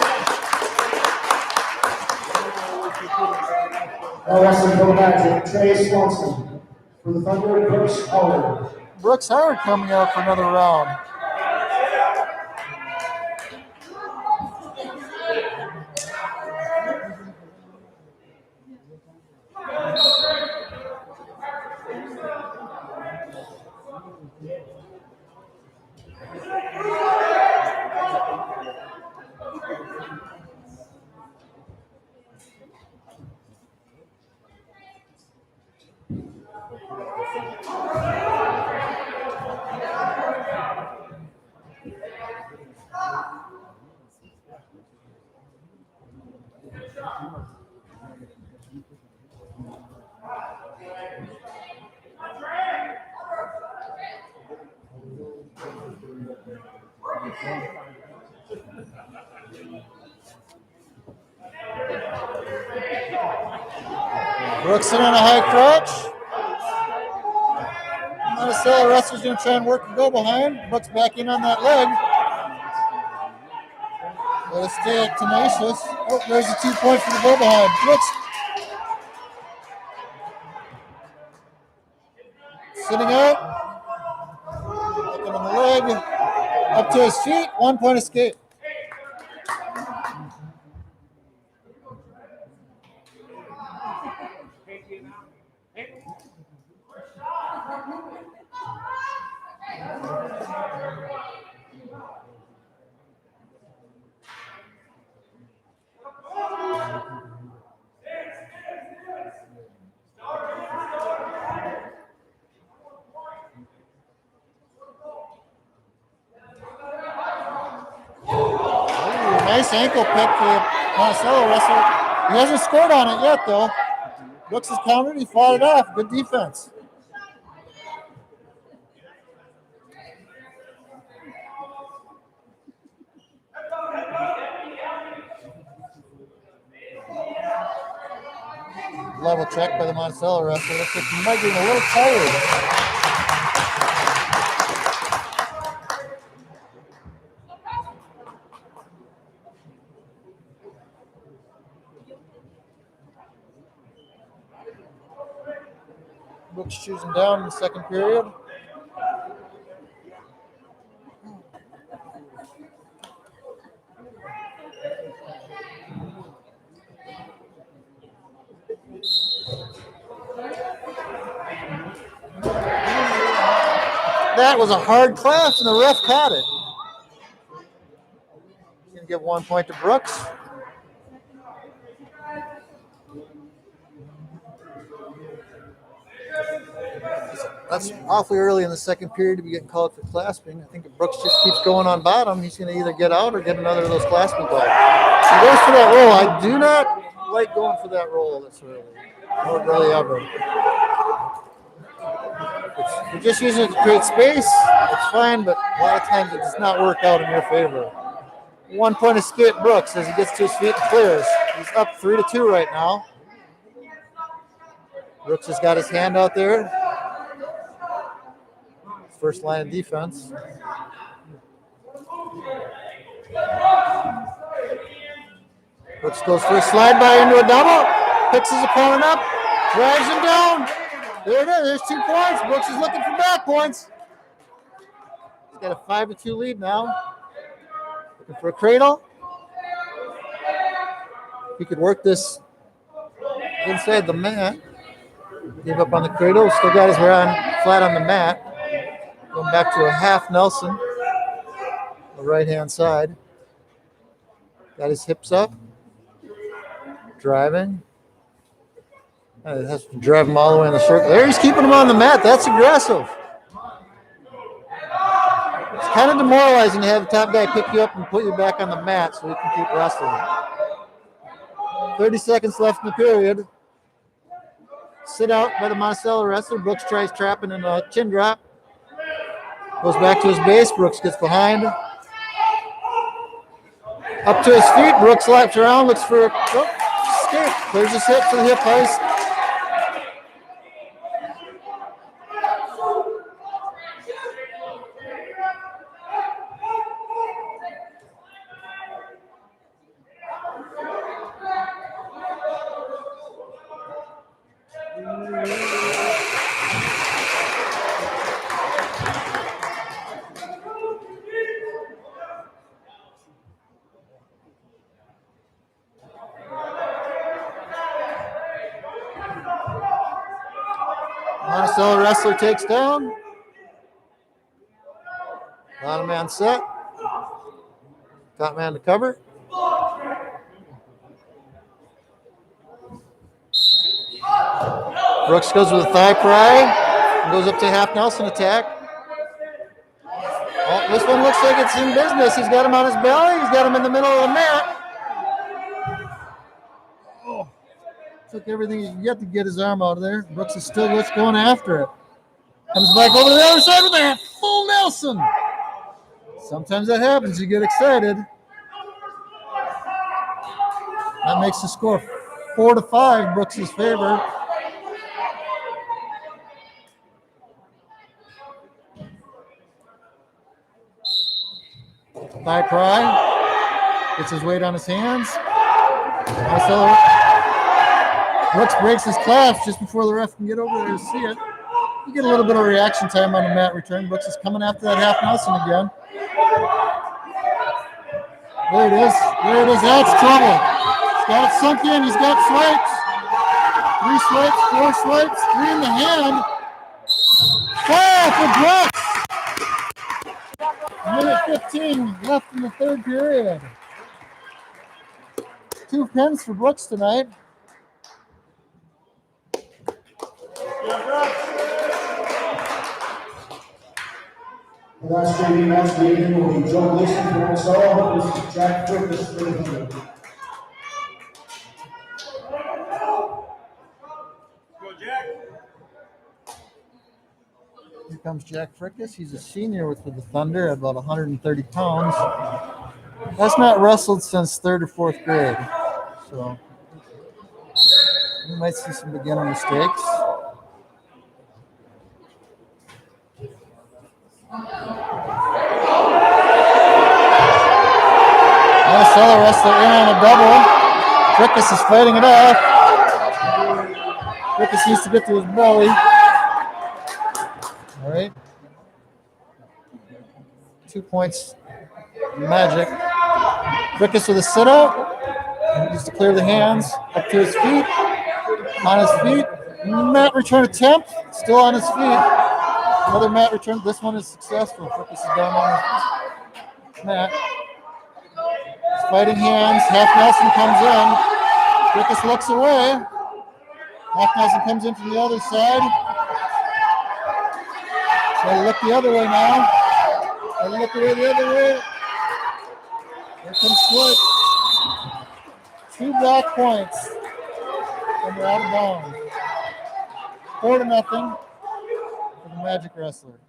Now wrestling go back to Trey Swanson for the Thunder, Brooks Howard. Brooks Howard coming out for another round. Brooks in on a high crotch. Monticello wrestler's going to try and work and go behind. Brooks back in on that leg. Let us stay tenacious. Oh, there's a 2-point for the go behind. Brooks sitting out. Looking on the leg. Up to his feet. 1-point escape. Nice ankle pick for the Monticello wrestler. He hasn't scored on it yet, though. Brooks has countered. He fought it off. Good defense. Level check by the Monticello wrestler. Looks like he might be a little tired. Brooks choosing down in the second period. That was a hard class, and the ref caught it. He's going to give 1 point to Brooks. That's awfully early in the second period to be getting called for clasping. I think if Brooks just keeps going on bottom, he's going to either get out or get another of those clasping calls. He goes for that roll. I do not like going for that roll this early. Not really ever. If you're just using it to create space, it's fine, but a lot of times it does not work out in your favor. 1 point escape Brooks as he gets to his feet and clears. He's up 3-2 right now. Brooks has got his hand out there. First line of defense. Brooks goes for a slide by into a double. Picks his opponent up. Drives him down. There it is. There's 2 points. Brooks is looking for back points. He's got a 5-2 lead now. Looking for a cradle. He could work this inside the mat. Gave up on the cradle. Still got his hand flat on the mat. Going back to a half Nelson. The right-hand side. Got his hips up. Driving. Has to drive him all the way in the circle. There he's keeping him on the mat. That's aggressive. It's kind of demoralizing to have the top guy pick you up and put you back on the mat so you can keep wrestling. 30 seconds left in the period. Sit out by the Monticello wrestler. Brooks tries trapping in a chin drop. Goes back to his base. Brooks gets behind. Up to his feet. Brooks laps around. Looks for a escape. Clears his hip to the hip heist. Monticello wrestler takes down. Bottom man set. Top man to cover. Brooks goes with a thigh pry and goes up to half Nelson attack. Oh, this one looks like it's in business. He's got him on his belly. He's got him in the middle of the mat. Oh, took everything he can get his arm out of there. Brooks is still just going after it. Comes back over to the other side with a full Nelson. Sometimes that happens. You get excited. That makes the score 4-5, Brooks' favor. Thigh pry. Gets his weight on his hands. Also, Brooks breaks his clasp just before the ref can get over there to see it. You get a little bit of reaction time on the mat return. Brooks is coming after that half Nelson again. There it is. There it is. That's trouble. He's got it sunk in. He's got swipes. 3 swipes, 4 swipes, 3 in the hand. 4 for Brooks. Minute 15 left in the third period. 2 pins for Brooks tonight. The last JV match meeting will be Joe Gleason for Monticello. This is Jack Frickus for the Thunder. Go, Jack. Here comes Jack Frickus. He's a senior with the Thunder at about 130 pounds. That's not wrestled since 3rd or 4th grade. So we might see some beginner mistakes. Monticello wrestler in on a double. Frickus is fighting it off. Frickus needs to get to his belly. All right. 2 points. Magic. Rickus with a sit up. Needs to clear the hands. Up to his feet. On his feet. Mat return attempt. Still on his feet. Another mat return. This one is successful. Rickus is down on his mat. Fighting hands. Half Nelson comes in. Rickus looks away. Half Nelson comes in from the other side. So look the other way now. And look away the other way. Here comes Switch. 2 back points. And they're out of bounds. 4-0 for the Magic Wrestler.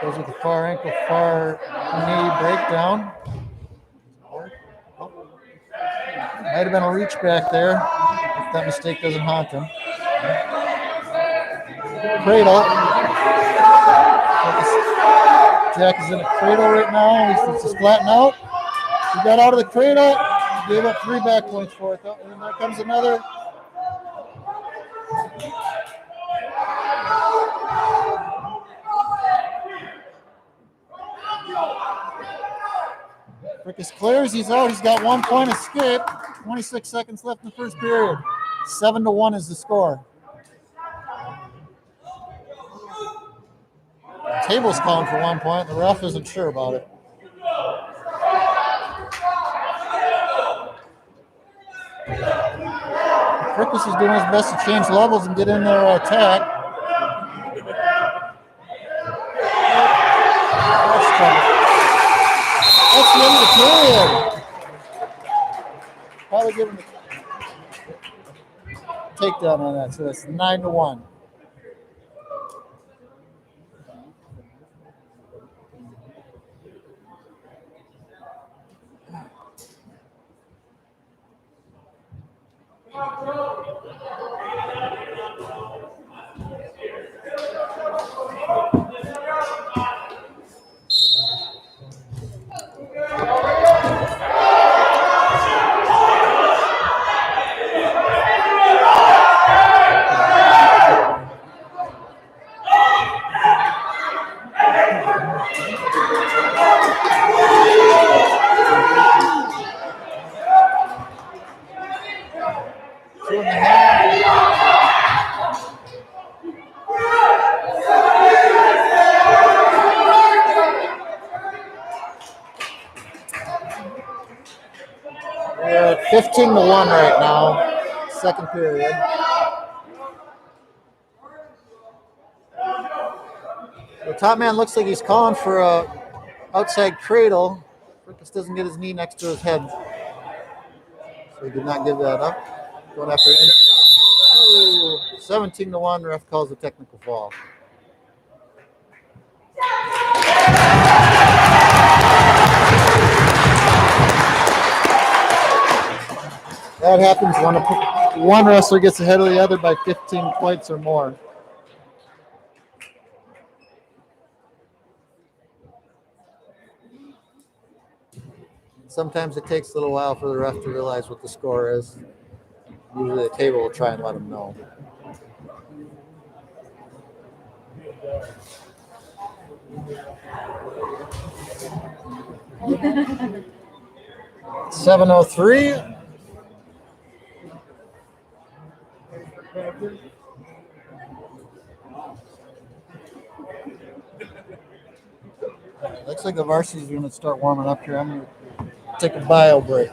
Goes with the far ankle, far knee breakdown. Might have been a reach back there if that mistake doesn't haunt him. Cradle. Jack is in a cradle right now. He's just flattened out. He got out of the cradle. He gave up 3 back points for it, though. And then there comes another. Rickus clears. He's out. He's got 1 point escape. 26 seconds left in the first period. 7-1 is the score. Table's calling for 1 point. The ref isn't sure about it. Rickus is doing his best to change levels and get in their attack. That's the end of the period. Probably giving the takedown on that, so it's 9-1. We're at 15-1 right now, second period. The top man looks like he's calling for a outside cradle. Rickus doesn't get his knee next to his head, so he did not give that up. Going after it. 17-1. Ref calls a technical foul. That happens when one wrestler gets ahead of the other by 15 points or more. Sometimes it takes a little while for the ref to realize what the score is. Usually the table will try and let him know. $7:03. Looks like the varsity's going to start warming up here. I'm going to take a bio break.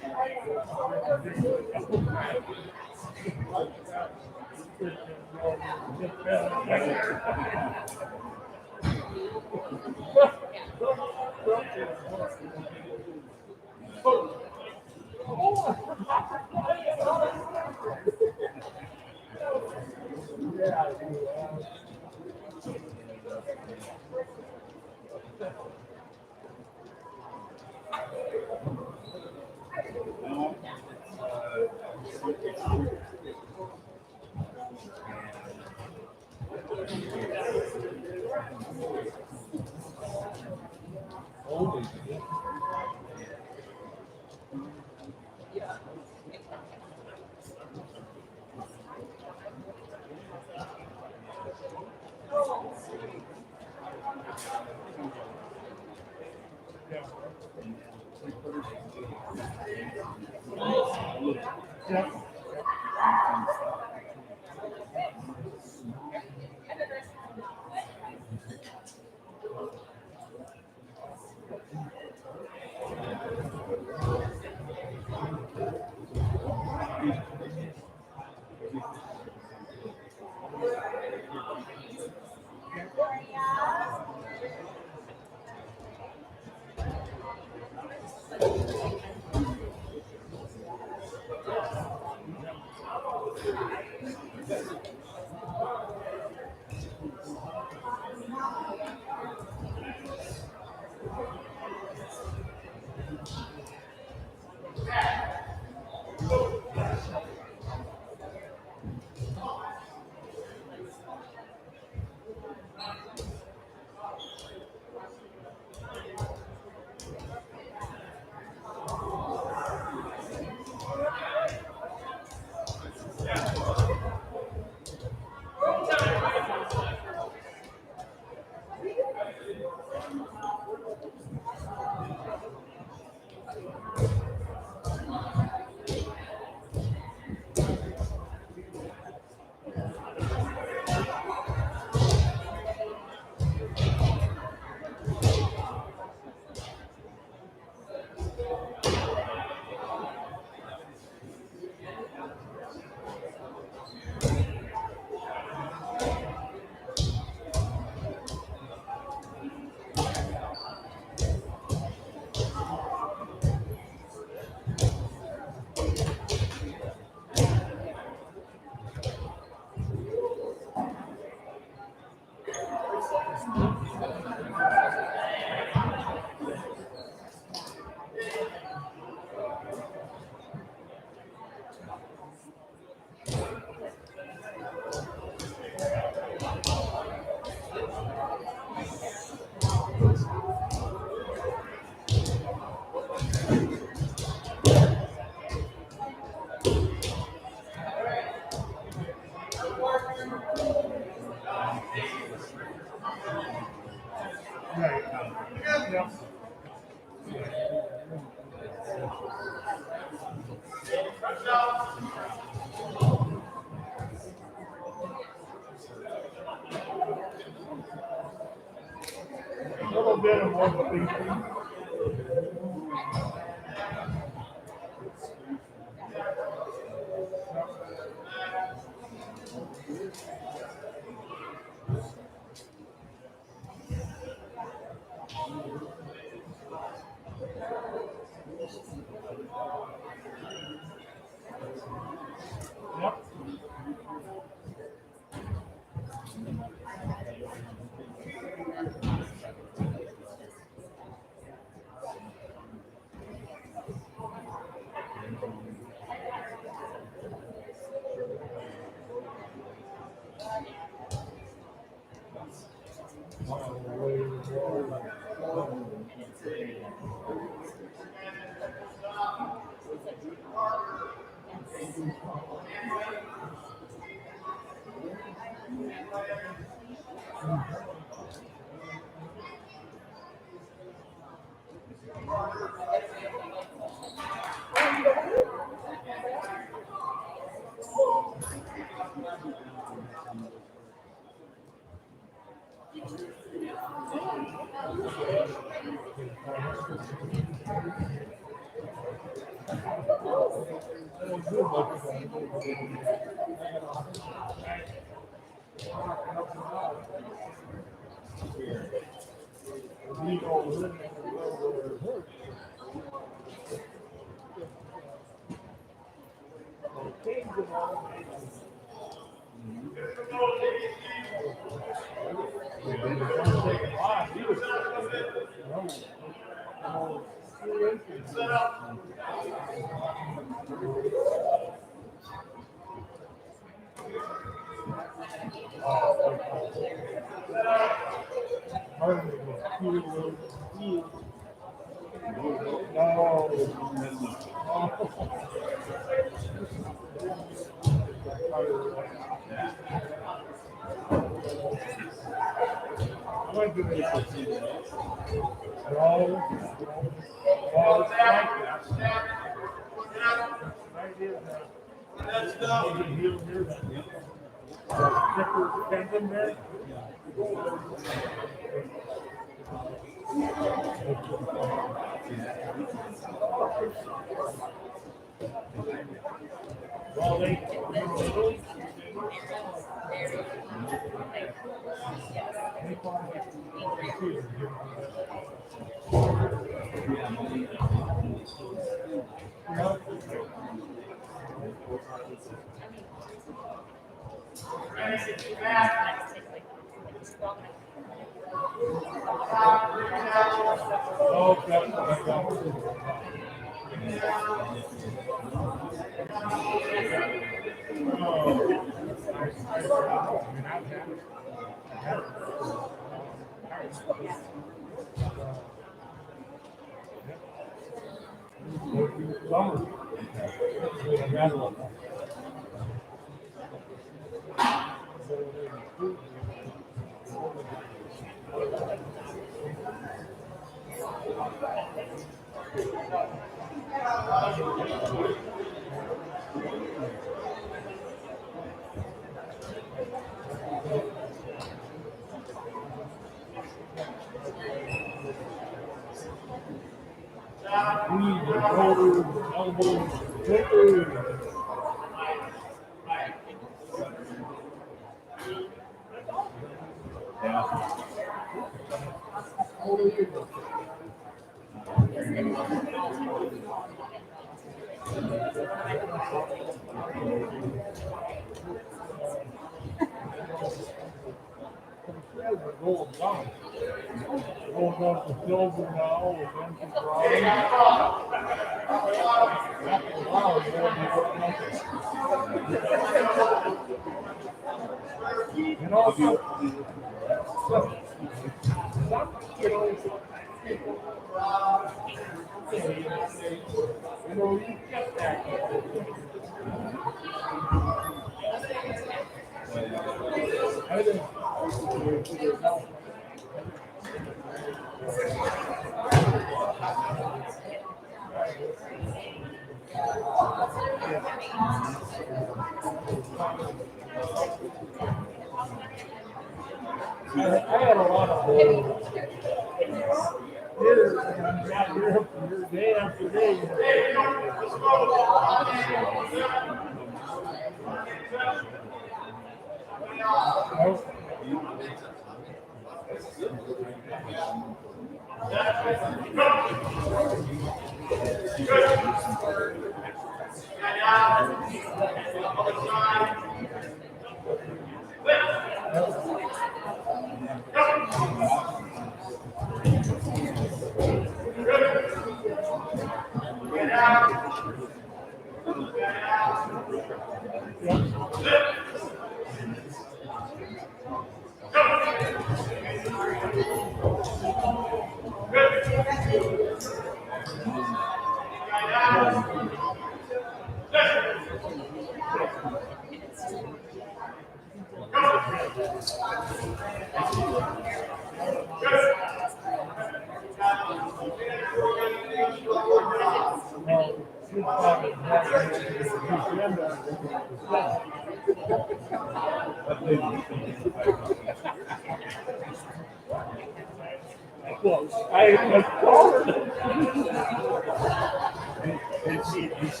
And she's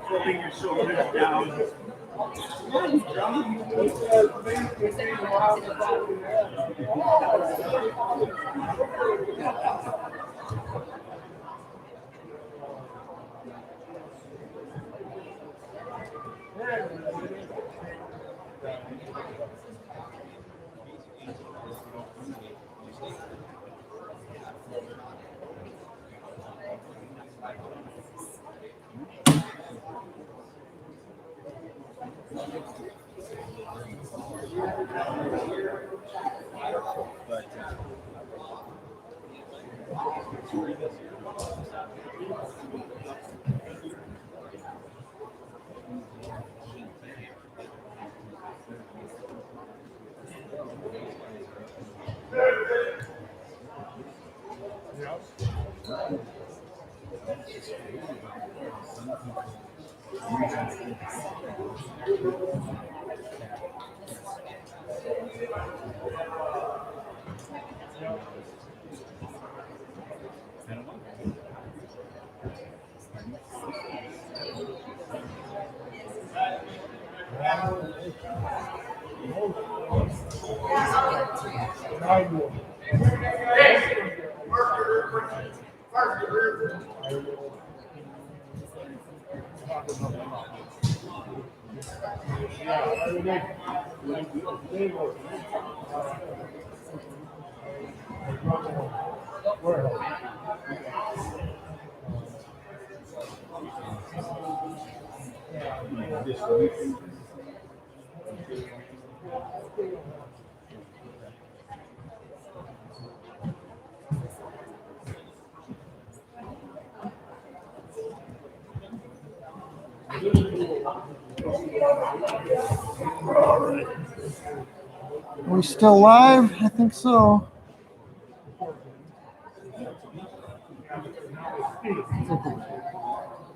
flipping your shoulders down. Are we still live? I think so.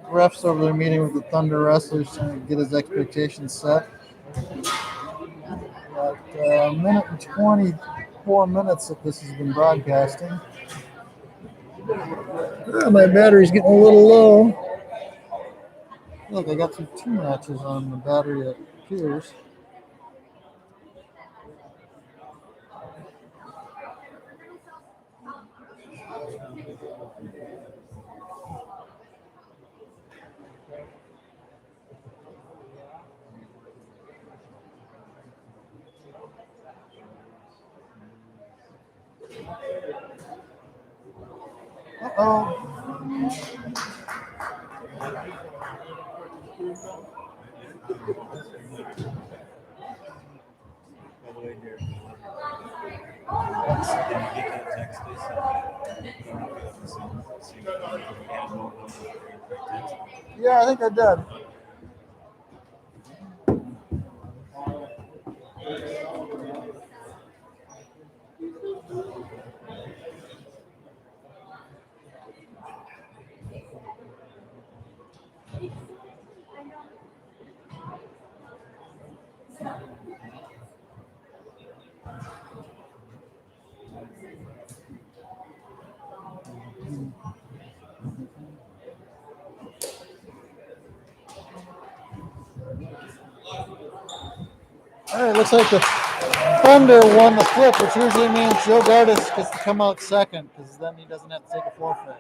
Ref's over there meeting with the Thunder wrestlers trying to get his expectations set. About a minute and 24 minutes that this has been broadcasting. My battery's getting a little low. Look, I got through 2 matches on the battery, it appears. Uh-oh. Yeah, I think I did. All right, looks like the Thunder won the flip, which usually means Joe Gardis gets to come out second, because then he doesn't have to take a forfeit.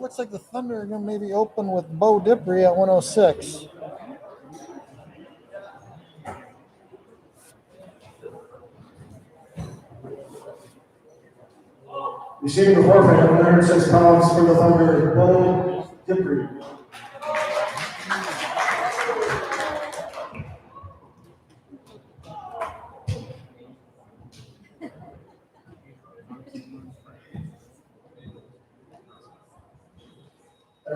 Looks like the Thunder are going to maybe open with Bo Dipree at 106. Receiving the forfeit of 106 pounds for the Thunder, Bo Dipree.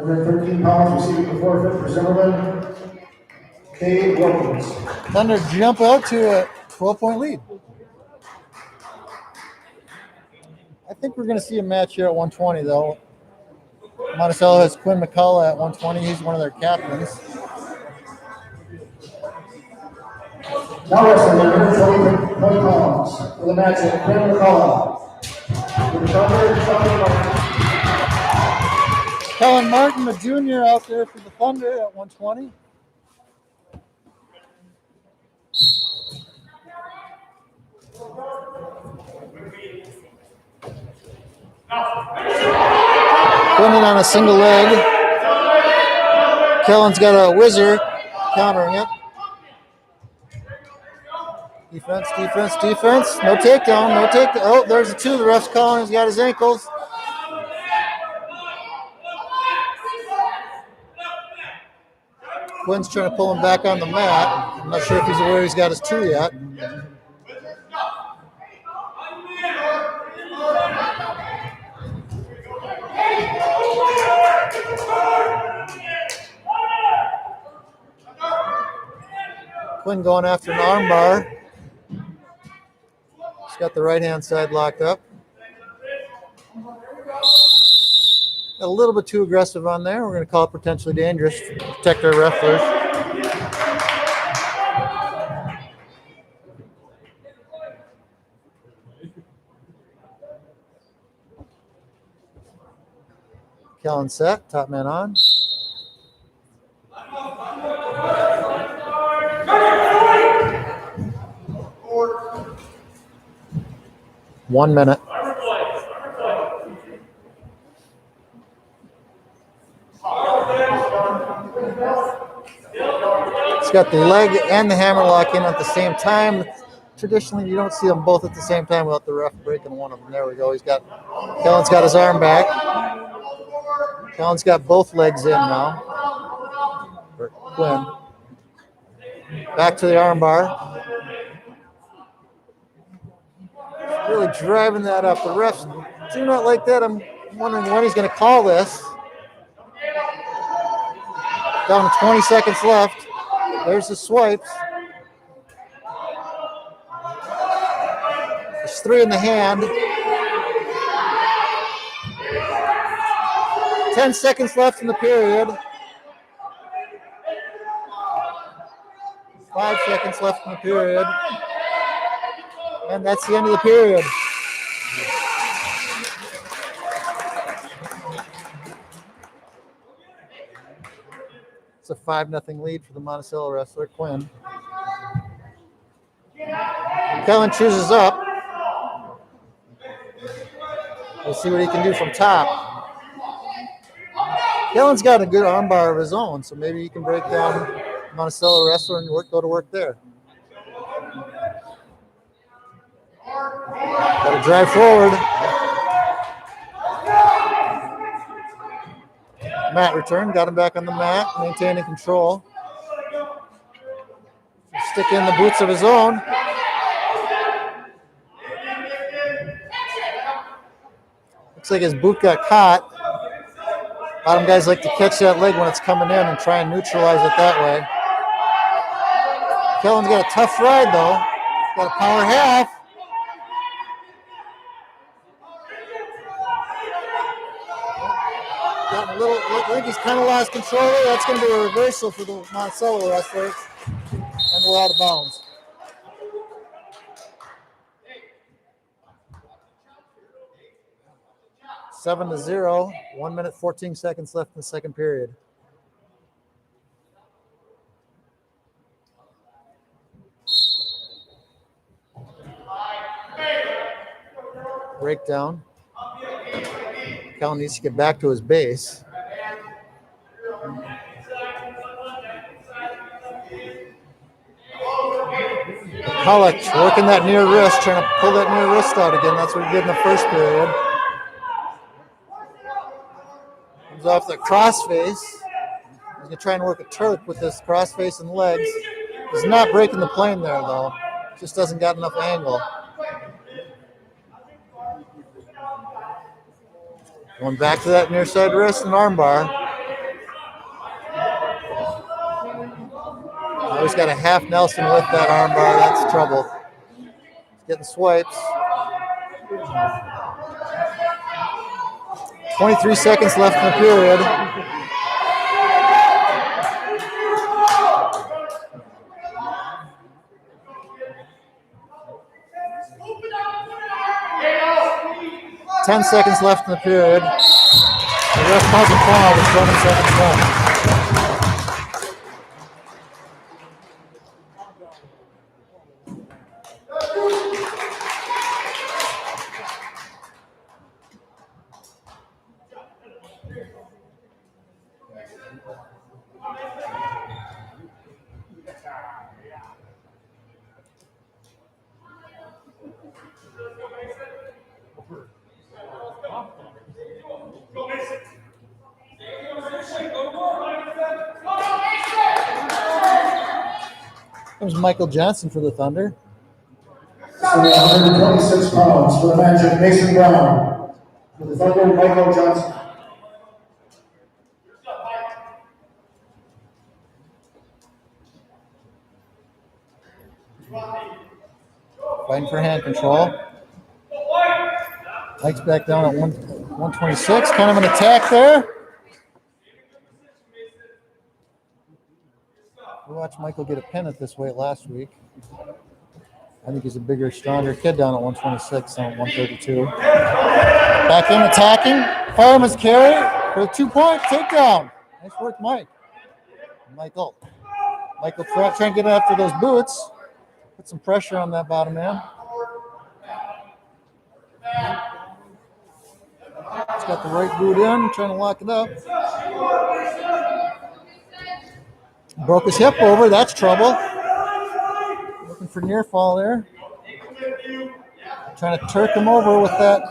113 pounds, receiving the forfeit for Zimmerman, K. Wilkins. Thunder jump out to a 12-point lead. I think we're going to see a match here at 120, though. Monticello has Quinn McCullough at 120. He's one of their captains. Now wrestling at 120 pounds for the match at Quinn McCullough. Kellen Martin, the junior, out there for the Thunder at 120. Quinn on a single leg. Kellen's got a whizzer countering it. Defense, defense, defense. No takedown, no takedown. Oh, there's the two. The ref's calling. He's got his ankles. Quinn's trying to pull him back on the mat. I'm not sure if he's aware he's got his two yet. Quinn going after an armbar. He's got the right-hand side locked up. Got a little bit too aggressive on there. We're going to call it potentially dangerous to protect our wrestlers. Kellen set, top man on. One minute. It's got the leg and the hammer lock in at the same time. Traditionally, you don't see them both at the same time without the ref breaking one of them. There we go. Kellen's got his arm back. Kellen's got both legs in now. For Quinn. Back to the arm bar. Really driving that up. The refs do not like that. I'm wondering when he's going to call this. Down to 20 seconds left. There's the swipes. There's three in the hand. 10 seconds left in the period. 5 seconds left in the period. And that's the end of the period. It's a 5-0 lead for the Monticello wrestler, Quinn. Kellen chooses up. We'll see what he can do from top. Kellen's got a good armbar of his own, so maybe he can break down Monticello wrestler and go to work there. Got to drive forward. Mat return, got him back on the mat, maintaining control. Stick in the boots of his own. Looks like his boot got caught. A lot of guys like to catch that leg when it's coming in and try and neutralize it that way. Kellen's got a tough ride though. Got a power half. Got a little, I think he's kind of lost control. That's going to be a reversal for the Monticello wrestlers. And we're out of bounds. Seven to 0. 1 minute, 14 seconds left in the second period. Breakdown. Cal needs to get back to his base. Pollock working that near wrist, trying to pull that near wrist out again. That's what he did in the first period. Comes off the crossface. He's going to try and work a Turk with this crossface and legs. He's not breaking the plane there, though. Just doesn't got enough angle. Going back to that near side wrist and armbar. He's got a half Nelson with that armbar. That's trouble. He's getting swipes. 23 seconds left in the period. Ten seconds left in the period. The ref calls a foul with 7 seconds left. There's Michael Johnson for the Thunder. 126 pounds for the manager, Mason Brown. For the Thunder, Michael Johnson. Fighting for hand control. Mike's back down at 126. Kind of an attack there. We watched Michael get a pin at this weight last week. I think he's a bigger, stronger kid down at 126 than at 132. Back in attacking. Fireman's carry for the 2-point takedown. Nice work, Mike. Michael trying to get after those boots. Put some pressure on that bottom man. He's got the right boot in, trying to lock it up. Broke his hip over. That's trouble. Looking for near fall there. Trying to Turk him over with that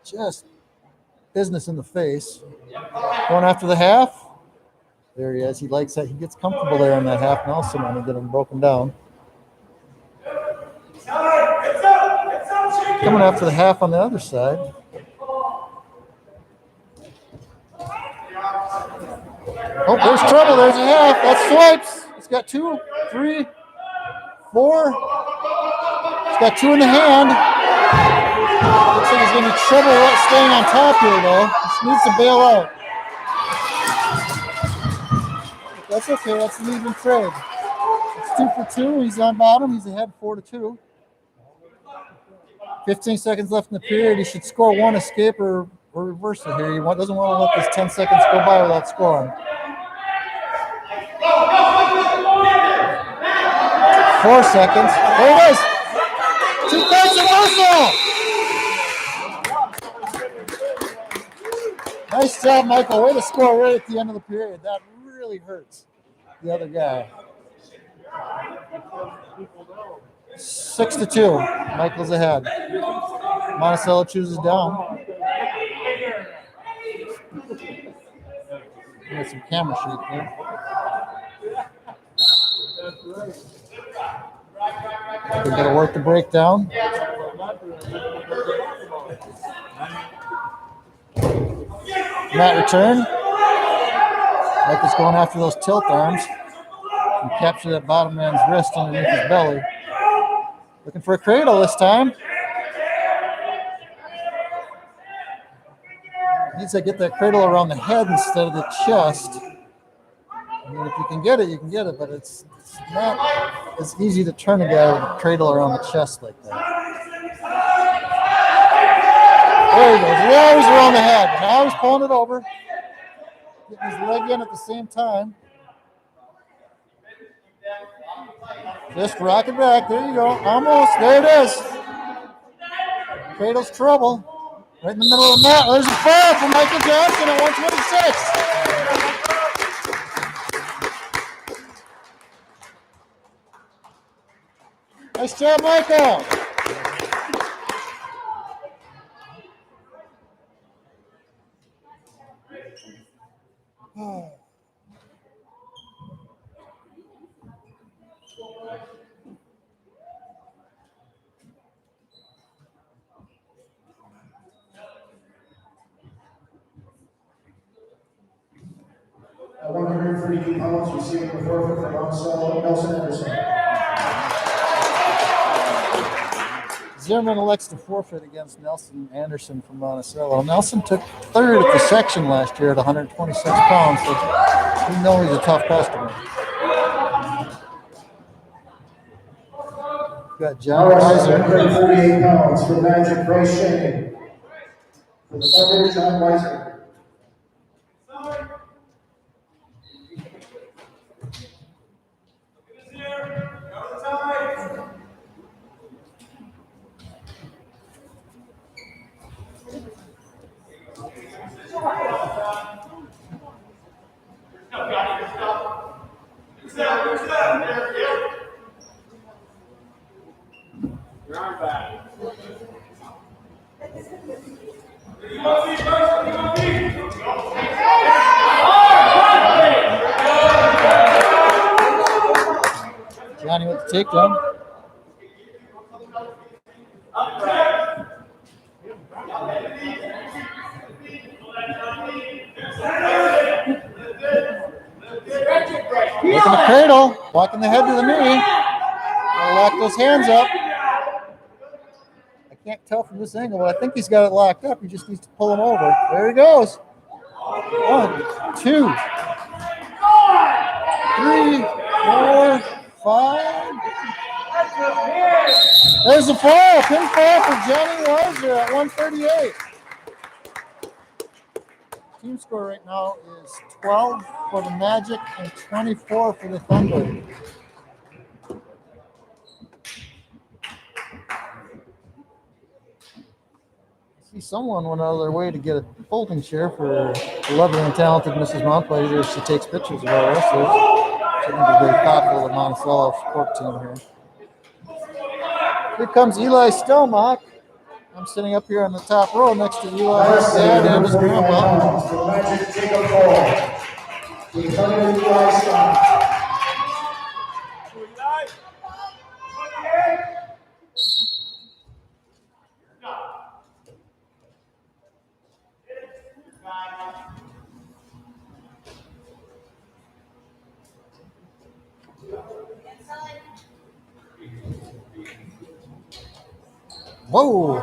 just business in the face. Going after the half. There he is. He likes that. He gets comfortable there in that half Nelson when he get him broken down. Coming after the half on the other side. Oh, there's trouble. There's a half. That's swipes. He's got 2, 3, 4. He's got 2 in the hand. Looks like he's going to be trouble staying on top here, though. He needs to bail out. But that's okay. That's an even trade. It's 2 for 2. He's on bottom. He's ahead 4-2. 15 seconds left in the period. He should score 1, escape, or reverse it here. He doesn't want to let this 10 seconds go by without scoring. 4 seconds. There it is. 2 points reversal. Nice job, Michael. Way to score right at the end of the period. That really hurts the other guy. 6-2. Michael's ahead. Monticello chooses down. Got some camera shake there. We're going to work the breakdown. Mat return. Michael's going after those tilt arms. And capture that bottom man's wrist underneath his belly. Looking for a cradle this time. Needs to get that cradle around the head instead of the chest. I mean, if you can get it, you can get it, but it's not as easy to turn a guy with a cradle around the chest like that. There he goes. There he's around the head. Now he's pulling it over. Getting his leg in at the same time. Just rock it back. There you go. Almost. There it is. Cradle's trouble. Right in the middle of the mat. There's a foul for Michael Johnson at 126. Nice job, Michael. 138 pounds, receiving the forfeit from Monticello, Nelson Anderson. Zimmerman elects to forfeit against Nelson Anderson from Monticello. Nelson took third at the section last year at 126 pounds, so we know he's a tough customer. Got John Weiser. 138 pounds for Magic Price Shanking. For the Thunder, John Weiser. Johnny with the takedown. Working the cradle, walking the head to the knee. Gotta lock those hands up. I can't tell from this angle, but I think he's got it locked up. He just needs to pull him over. There he goes. 1, 2, 3, 4, 5. There's a fall. Pinfall for Johnny Weiser at 138. Team score right now is 12 for the Magic and 24 for the Thunder. See, someone went out of their way to get a folding chair for the lovely and talented Mrs. Montplaisir as she takes pictures of our wrestlers. She's going to be very thoughtful of the Monticello support team here. Here comes Eli Stelmach. I'm sitting up here on the top row next to Eli's dad and his grandpa. For the Magic, Jacob Paul. The Thunder, Eli Scott. Whoa!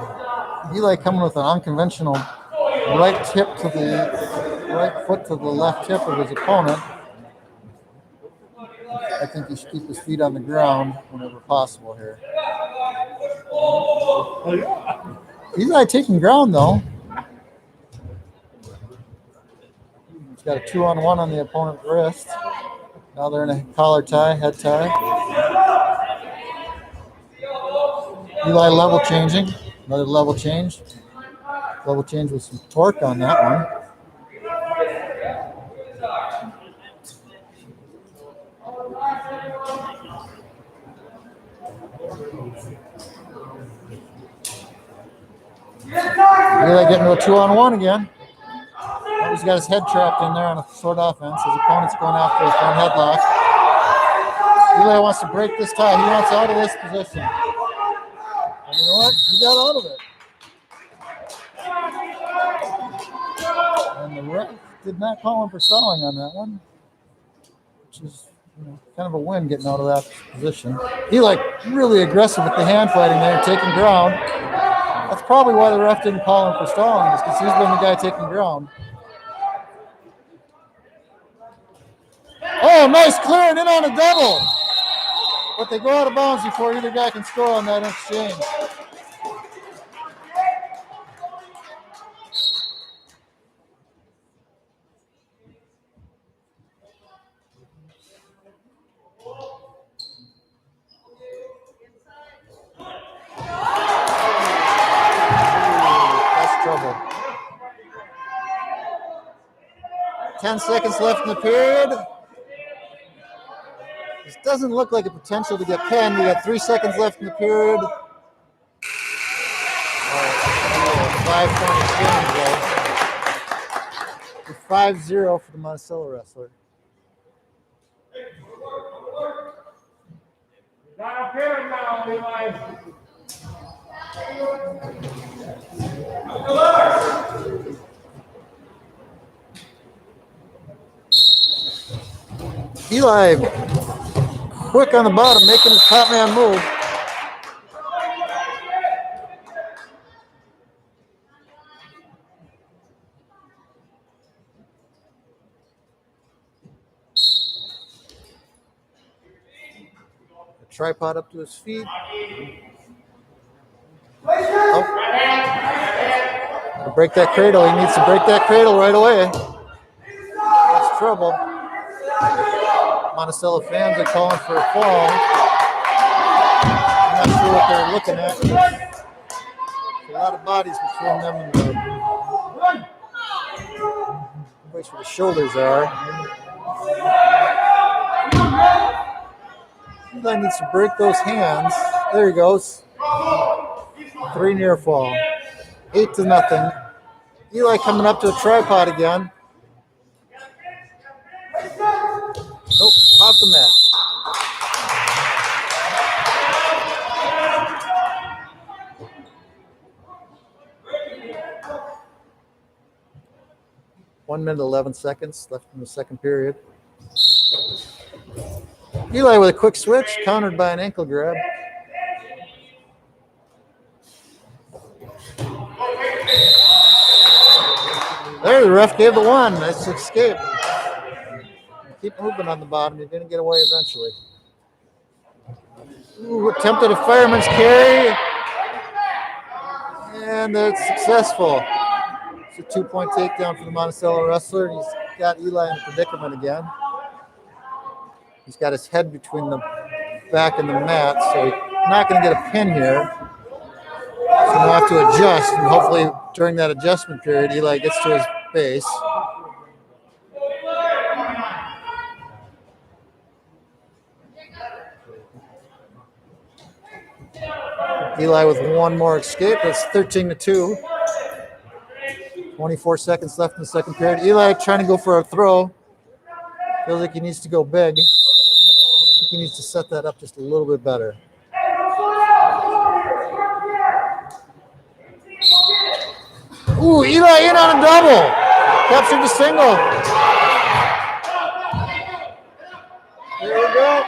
Eli coming with an unconventional right tip to the right foot to the left hip of his opponent. I think he should keep his feet on the ground whenever possible here. Eli taking ground though. He's got a 2-on-1 on the opponent's wrist. Now they're in a collar tie, head tie. Eli level changing. Another level change. Level change with some torque on that one. Eli getting to a 2-on-1 again. Oh, he's got his head trapped in there on a short offense. His opponent's going after his front headlock. Eli wants to break this tie. He wants out of this position. And you know what? He got out of it. And the ref did not call him for stalling on that one, which is kind of a win getting out of that position. Eli really aggressive with the hand fighting there, taking ground. That's probably why the ref didn't call him for stalling, is because he's been the guy taking ground. Oh, nice clearing in on a double. But they go out of bounds before either guy can score on that exchange. That's trouble. 10 seconds left in the period. This doesn't look like a potential to get pinned. We got 3 seconds left in the period. 5-point exchange, guys. 5-0 for the Monticello wrestler. Not up here now, Eli. Eli quick on the bottom, making his top man move. A tripod up to his feet. Oh. To break that cradle, he needs to break that cradle right away. That's trouble. Monticello fans are calling for a fall. I'm not sure what they're looking at. There's a lot of bodies between them and the place where the shoulders are. Eli needs to break those hands. There he goes. 3 near fall. 8-0. Eli coming up to a tripod again. Nope, off the mat. One minute, 11 seconds left in the second period. Eli with a quick switch, countered by an ankle grab. There, the ref gave the one. Nice escape. Keep moving on the bottom. You're going to get away eventually. Ooh, attempted a fireman's carry. And it's successful. It's a 2-point takedown for the Monticello wrestler. He's got Eli in a predicament again. He's got his head between the back and the mat, so he's not going to get a pin here. So he'll have to adjust, and hopefully during that adjustment period, Eli gets to his base. Eli with one more escape. That's 13-2. 24 seconds left in the second period. Eli trying to go for a throw. Feels like he needs to go big. I think he needs to set that up just a little bit better. Ooh, Eli in on a double. Captured the single. There we go.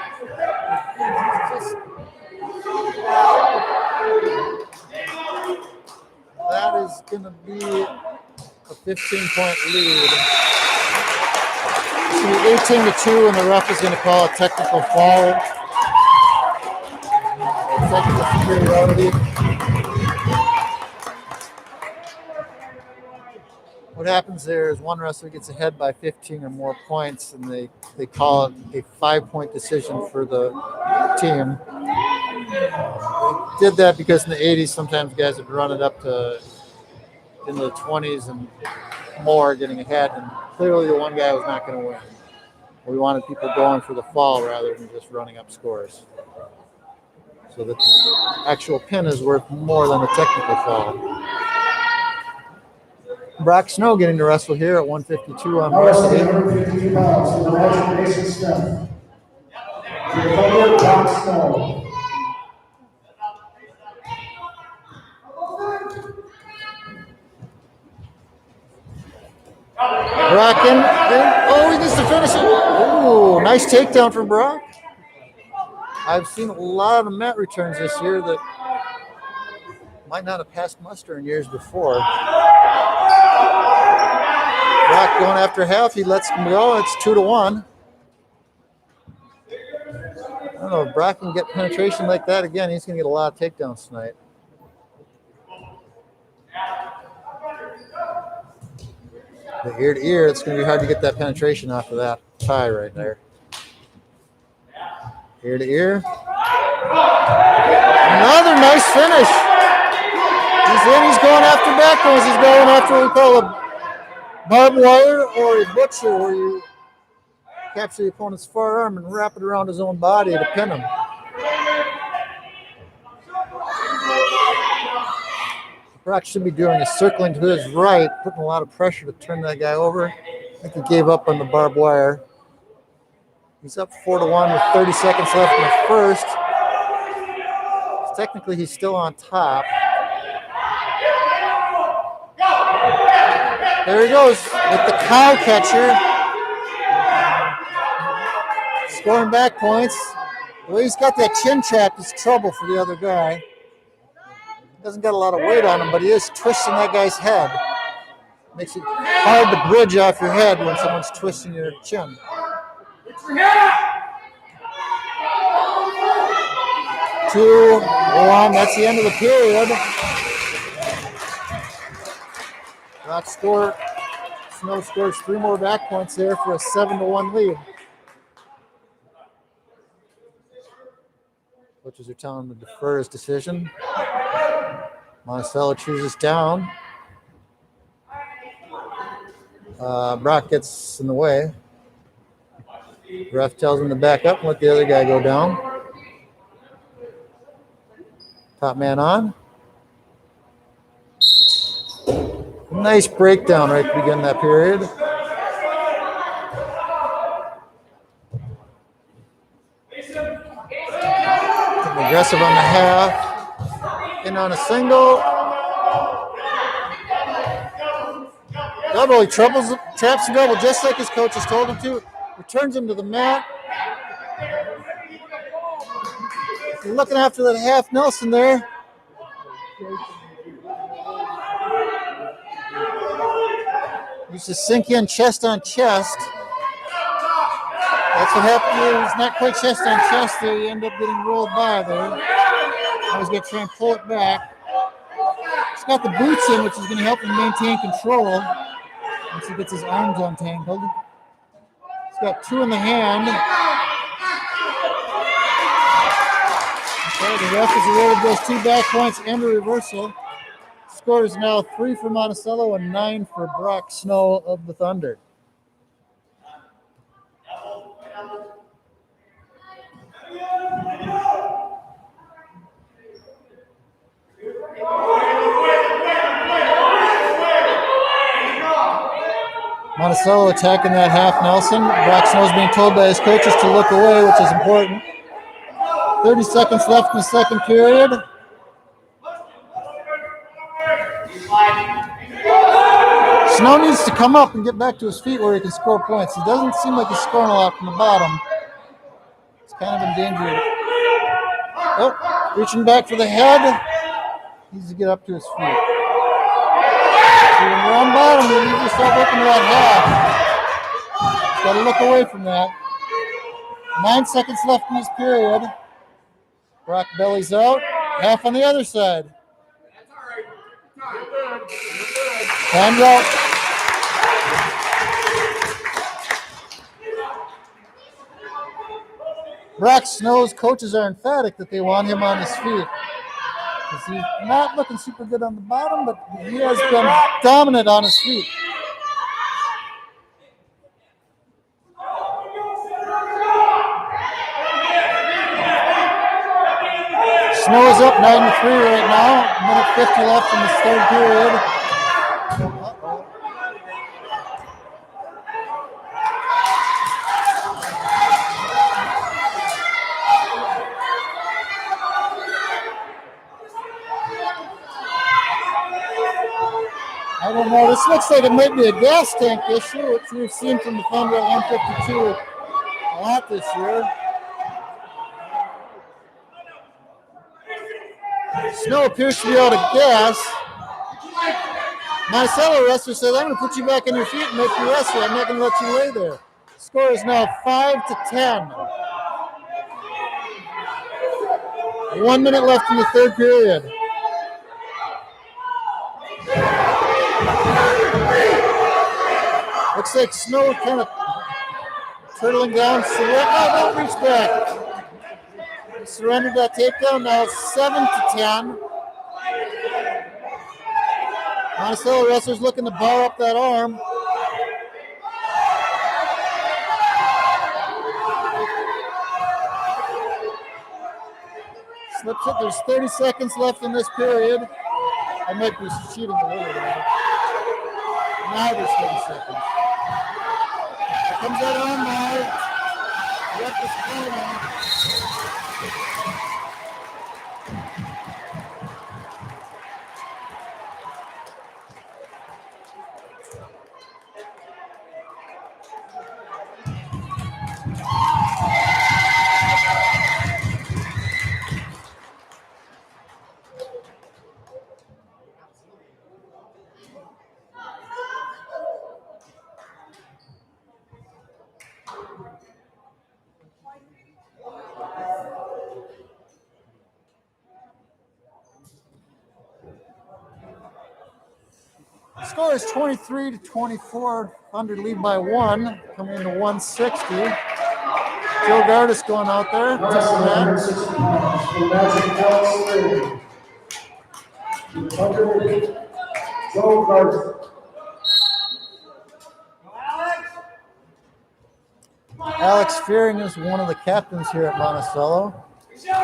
That is going to be a 15-point lead. It's going to be 18-2, and the ref is going to call a technical foul. Technical superiority. What happens there is one wrestler gets ahead by 15 or more points, and they call it a 5-point decision for the team. They did that because in the 80s, sometimes guys would run it up to into the 20s and more, getting ahead, and clearly the one guy was not going to win. We wanted people going for the fall rather than just running up scores. So the actual pin is worth more than the technical foul. Brock Snow getting to wrestle here at 152 on varsity. 115 pounds, international basic strength. Defender Brock Snow. Brock in. Oh, he needs to finish it. Ooh, nice takedown for Brock. I've seen a lot of mat returns this year that might not have passed muster in years before. Brock going after half. He lets him go. It's 2-1. I don't know if Brock can get penetration like that again. He's going to get a lot of takedowns tonight. The ear to ear, it's going to be hard to get that penetration off of that tie right there. Ear to ear. Another nice finish. He's in. He's going after backbones. He's going after what we call a barbed wire or a butcher, where you capture the opponent's forearm and wrap it around his own body to pin him. Brock should be doing a circling to his right, putting a lot of pressure to turn that guy over. I think he gave up on the barbed wire. He's up 4-1 with 30 seconds left in the first. Technically, he's still on top. There he goes with the cow catcher. scoring back points. The way he's got that chin chap is trouble for the other guy. He doesn't got a lot of weight on him, but he is twisting that guy's head. Makes it hard to bridge off your head when someone's twisting your chin. 2-1. That's the end of the period. Snow scores 3 more back points there for a 7-1 lead. Coaches are telling him to defer his decision. Monticello chooses down. Brock gets in the way. Ref tells him to back up and let the other guy go down. Top man on. Nice breakdown right to begin that period. Getting aggressive on the half. In on a single. Double. He traps the double just like his coach has told him to. Returns him to the mat. He's looking after that half Nelson there. Used to sink in chest on chest. That's what happened here. It's not quite chest on chest there. You end up getting rolled by there. Always got to try and pull it back. He's got the boots in, which is going to help him maintain control once he gets his arms untangled. He's got 2 in the hand. Okay, the ref has awarded those 2 back points and a reversal. Score is now 3 for Monticello and 9 for Brock Snow of the Thunder. Monticello attacking that half Nelson. Brock Snow's being told by his coaches to look away, which is important. 30 seconds left in the second period. Snow needs to come up and get back to his feet where he can score points. He doesn't seem like he's scoring a lot from the bottom. It's kind of endangered. Oh, reaching back for the head. Needs to get up to his feet. So when you're on bottom, you leave yourself open to that half. Got to look away from that. 9 seconds left in this period. Brock bellies out. Half on the other side. Hand out. Brock Snow's coaches are emphatic that they want him on his feet. He's not looking super good on the bottom, but he has been dominant on his feet. Snow is up 9-3 right now. Minute 50 left in this third period. I don't know. This looks like it might be a gas tank issue, which we've seen from the Thunder at 152 a lot this year. Snow appears to be out of gas. Monticello wrestler said, I'm going to put you back on your feet and make you wrestle. I'm not going to let you lay there. Score is now 5-10. 1 minute left in the third period. Looks like Snow kind of turtling down. Oh, don't reach back. He surrendered that takedown. Now 7-10. Monticello wrestlers looking to bar up that arm. Slips it. There's 30 seconds left in this period. I might be cheating a little bit. Now there's 30 seconds. Here comes that arm now. Ref is calling. Score is 23-24. Thunder lead by 1, coming into 160. Joe Gardis going out there. Wrestling Taking 160 pounds. For the Magic Cowboys, Thunder, Joe Gardner. Alex Fearing is one of the captains here at Monticello. Come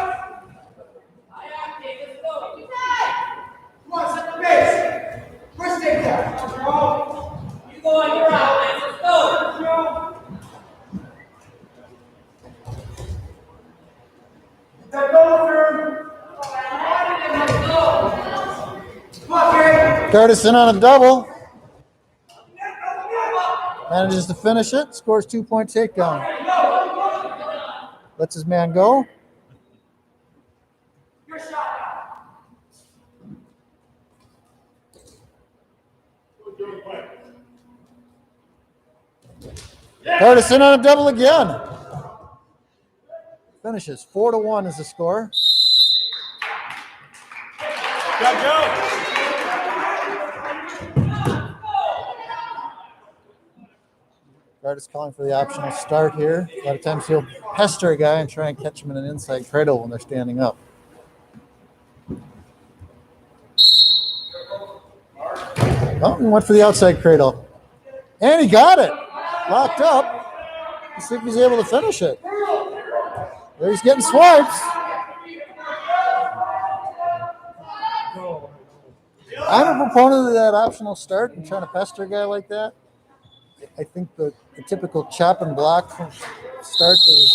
on, second base. First take there. You go on your out, man. Let's go. That goal turn. Come on, Gary. Gardis in on a double. Manages to finish it. Scores 2-point takedown. Lets his man go. Gardis in on a double again. Finishes 4-1 is the score. Gardis calling for the optional start here. A lot of times he'll pester a guy and try and catch him in an inside cradle when they're standing up. Oh, he went for the outside cradle. And he got it. Locked up. Let's see if he's able to finish it. There he's getting swipes. I'm a proponent of that optional start and trying to pester a guy like that. I think the typical chop and block from start is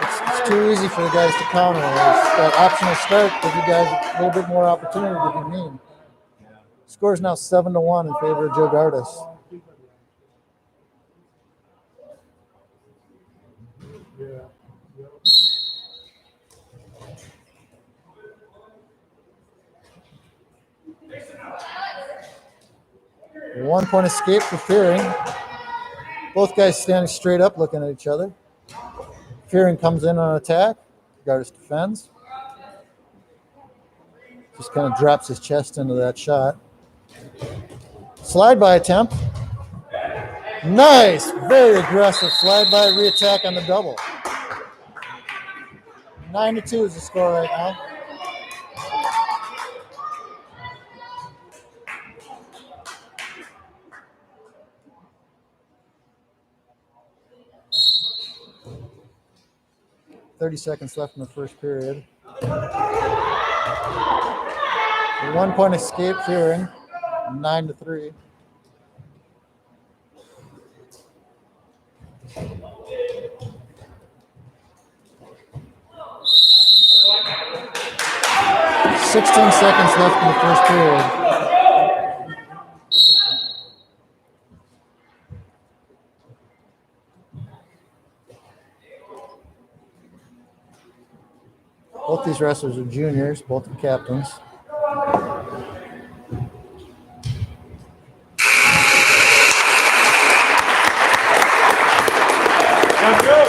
it's too easy for the guys to counter. That optional start gives you guys a little bit more opportunity to be mean. Score is now 7-1 in favor of Joe Gardis. A 1-point escape for Fearing. Both guys standing straight up looking at each other. Fearing comes in on attack. Gardis defends. Just kind of drops his chest into that shot. Slide by attempt. Nice, very aggressive slide by re-attack on the double. 9-2 is the score right now. .30 seconds left in the first period. A 1-point escape Fearing, 9-3. .16 seconds left in the first period. Both these wrestlers are juniors, both are captains. Let's go.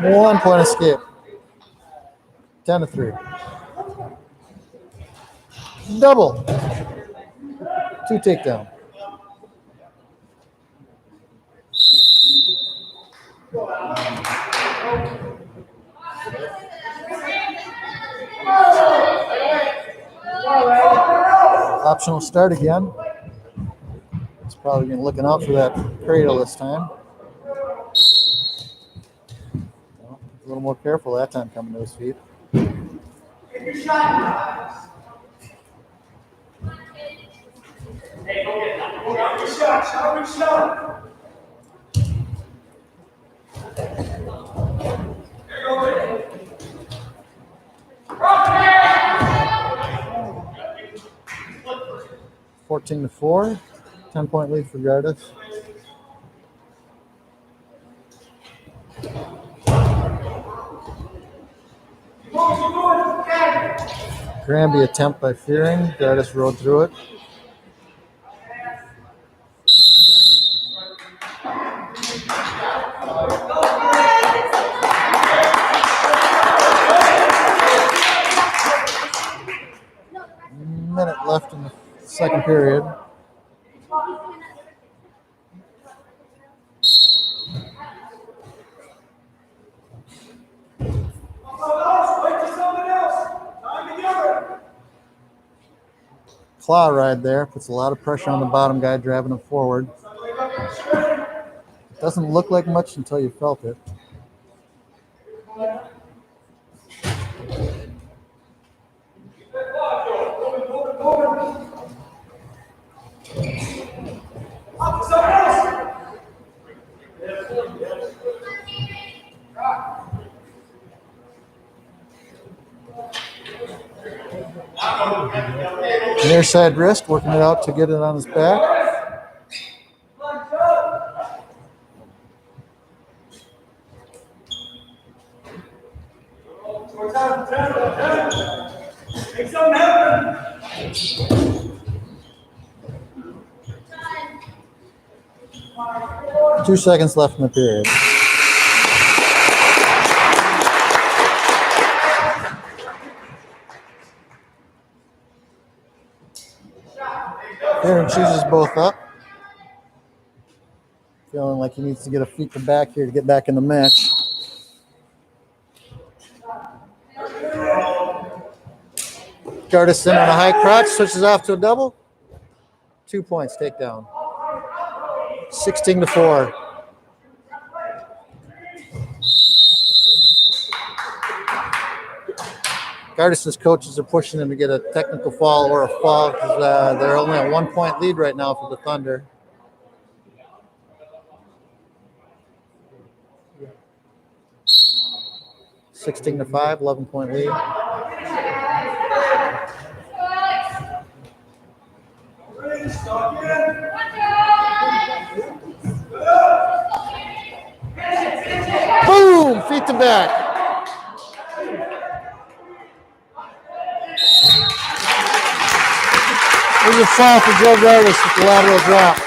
1-point escape. 10-3. Double. 2 takedown. Optional start again. He's probably been looking out for that cradle this time. A little more careful that time coming to his feet. Take your shot. Hey, go get that. Go get your shot. Shout your shot. There you go. 14-4. 10-point lead for Gardis. Granby attempt by Fearing. Gardis rode through it. Minute left in the second period. Claw ride there puts a lot of pressure on the bottom guy driving him forward. Doesn't look like much until you felt it. Near side wrist, working it out to get it on his back. Make something happen. 2 seconds left in the period. Aaron chooses both up. Feeling like he needs to get a feet to back here to get back in the match. Gardis in on a high crotch, switches off to a double. 2 points, takedown. 16-4. Gardis's coaches are pushing him to get a technical foul or a fall because they're only a 1 point lead right now for the Thunder. (16-5), 11-point lead. Boom! Feet to back. There's a foul for Joe Gardis with the lateral drop.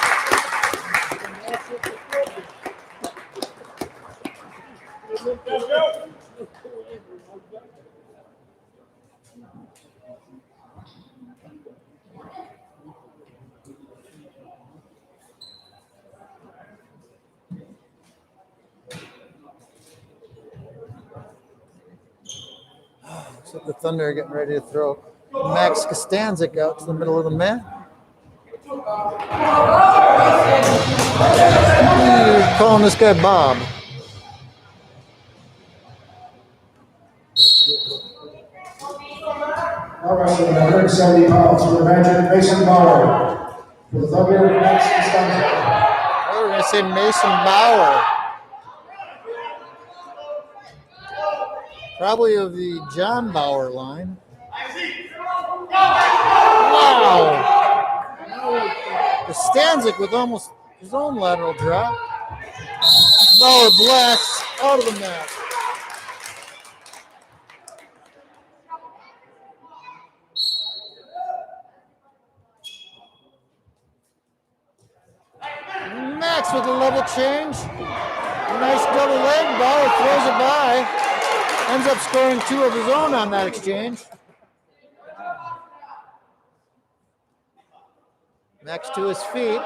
Looks like the Thunder are getting ready to throw Max Kostanzik out to the middle of the mat. You're calling this guy Bob. Now wrestling at 170 pounds for the Magic, Mason Bauer. For the Thunder, Max Costanza. Oh, we're going to say Mason Bauer. Probably of the John Bauer line. Wow. Kostanzik with almost his own lateral drop. Bauer blacks out of the mat. Max with a level change. Nice double leg. Bauer throws it by. Ends up scoring 2 of his own on that exchange. Max to his feet.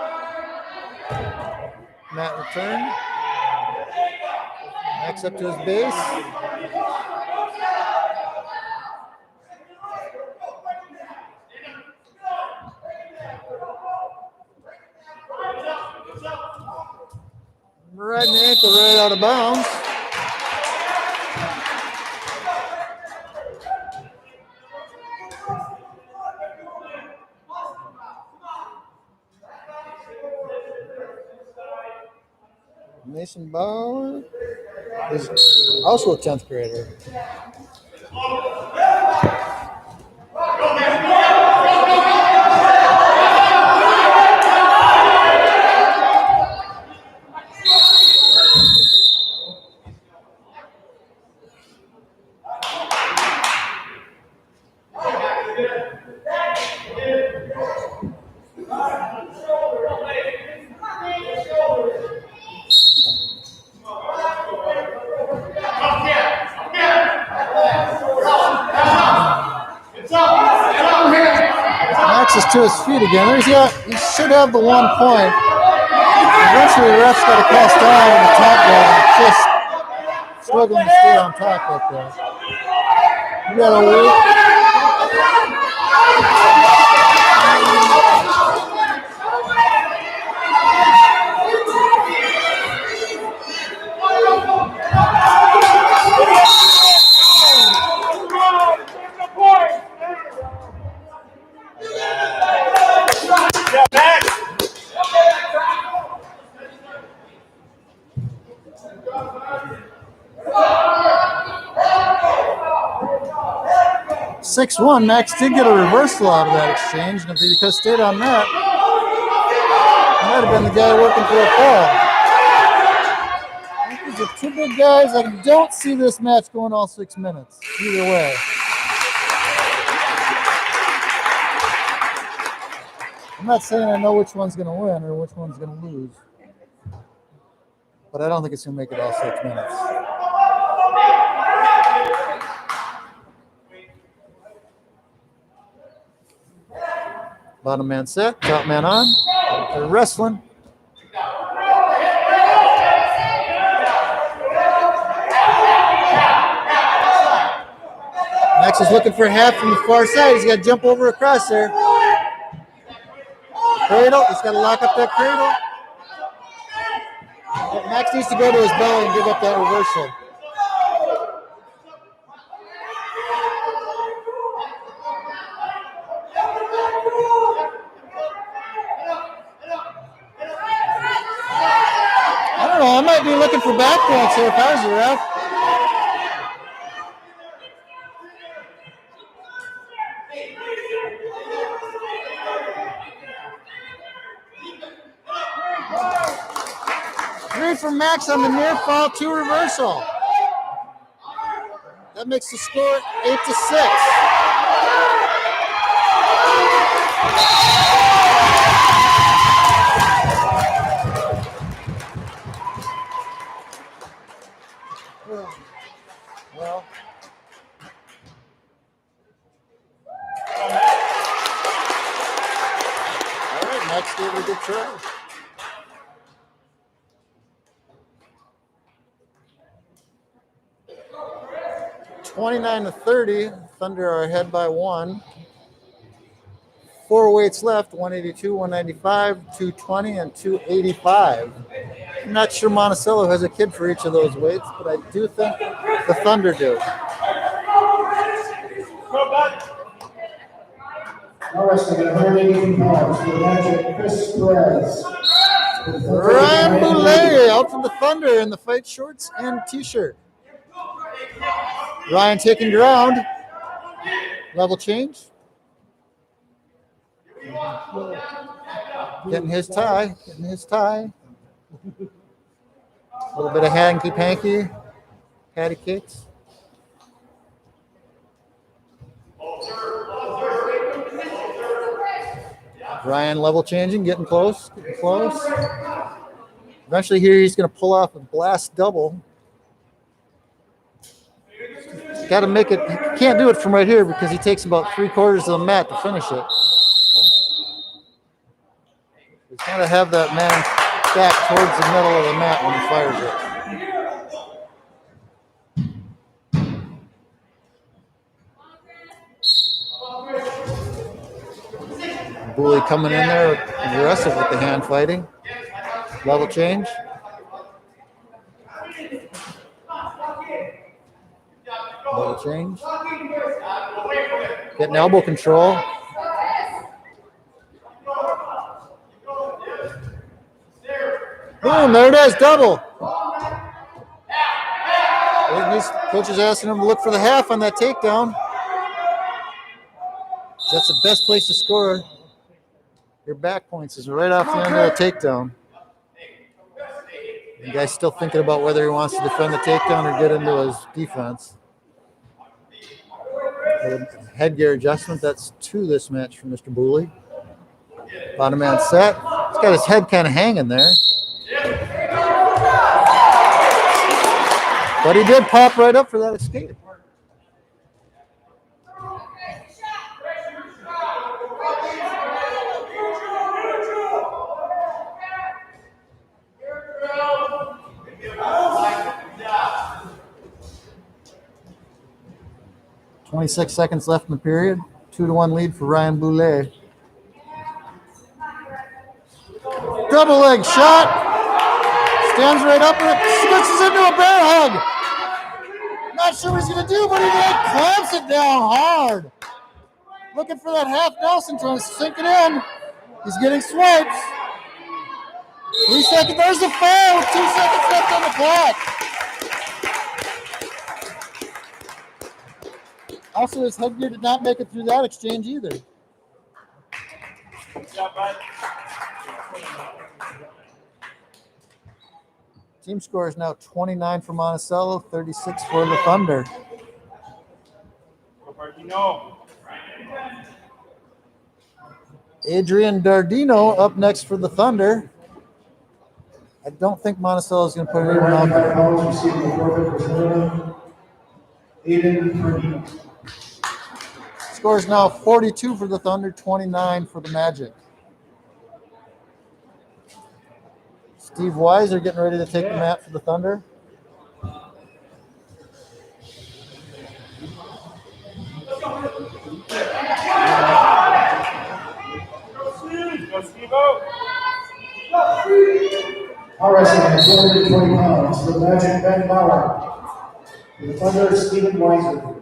Mat return. Max up to his base. Right in the ankle, right out of bounds. Mason Bauer is also a 10th grader. is to his feet again. He should have the 1 point. Eventually, the ref's got to call style on the top guy. Just struggling to stay on top like that. You got to wait. Back. 6-1. Max did get a reversal out of that exchange, and if he could have stayed on that, he might have been the guy working for a fall. These are two big guys. I don't see this match going all 6 minutes. Either way. I'm not saying I know which one's going to win or which one's going to lose, but I don't think it's going to make it all 6 minutes. Bottom man set, top man on. They're wrestling. Max is looking for a half from the far side. He's got to jump over across there. Cradle. He's got to lock up that cradle. Max needs to go to his belly and give up that reversal. I don't know. I might be looking for back points here if I was the ref. For Max on the near fall 2 reversal. That makes the score 8-6. Well. All right, Max gave it a good try. 29-30, Thunder are ahead by 1. 4 weights left, 182, 195, 220, and 285. I'm not sure Monticello has a kid for each of those weights, but I do think the Thunder do. Now wrestling at 180 pounds for the match at Chris Perez. Ryan Boulay out from the Thunder in the fight shorts and t-shirt. Ryan taking ground. Level change. Getting his tie. A little bit of hanky-panky. Patty cakes. Ryan level changing, getting close. Eventually here he's going to pull off a blast double. Got to make it. He can't do it from right here because he takes about 3/4 of the mat to finish it. He's got to have that man back towards the middle of the mat when he fires it. Booley coming in there aggressive with the hand fighting. Level change. Level change. Getting elbow control. Boom, there it is, double. Coach is asking him to look for the half on that takedown. That's the best place to score your back points is right off the end of the takedown. The guy's still thinking about whether he wants to defend the takedown or get into his defense. Headgear adjustment, that's 2 this match for Mr. Booley. Bottom man set. He's got his head kind of hanging there. But he did pop right up for that escape. 26 seconds left in the period. 2-1 lead for Ryan Boulet. Double leg shot. Stands right up and it switches into a bear hug. Not sure what he's going to do, but he clamps it down hard. Looking for that half Nelson, trying to sink it in. He's getting swipes. 3 seconds. There's the foul with 2 seconds left on the clock. Also, his headgear did not make it through that exchange either. Team score is now 29 for Monticello, 36 for the Thunder. Adrian Dardino up next for the Thunder. I don't think Monticello is going to put anyone out there. Receiving the forfeit for Zimmerman. Aiden Dardino. Score is now 42 for the Thunder, 29 for the Magic. Steve Weiser getting ready to take the mat for the Thunder. All wrestling at 220 pounds for the Magic Ben Bauer. For the Thunder, Stephen Weiser.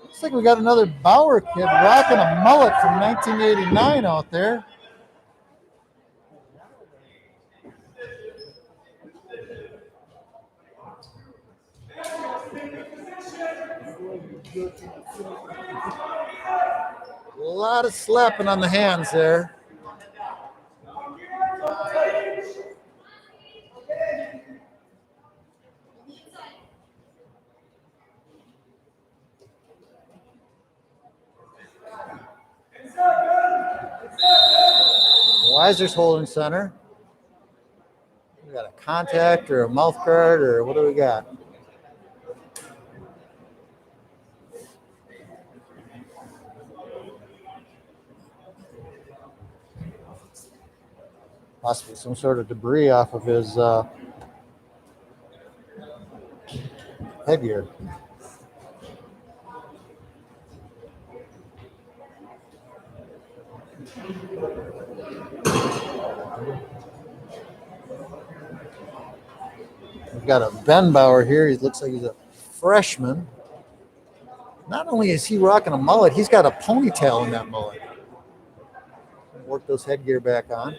Looks like we got another Bauer kid rocking a mullet from 1989 out there. A lot of slapping on the hands there. Weiser's holding center. We got a contact or a mouth guard or what do we got? Possibly some sort of debris off of his headgear. We've got a Ben Bauer here. He looks like he's a freshman. Not only is he rocking a mullet, he's got a ponytail in that mullet. Work those headgear back on.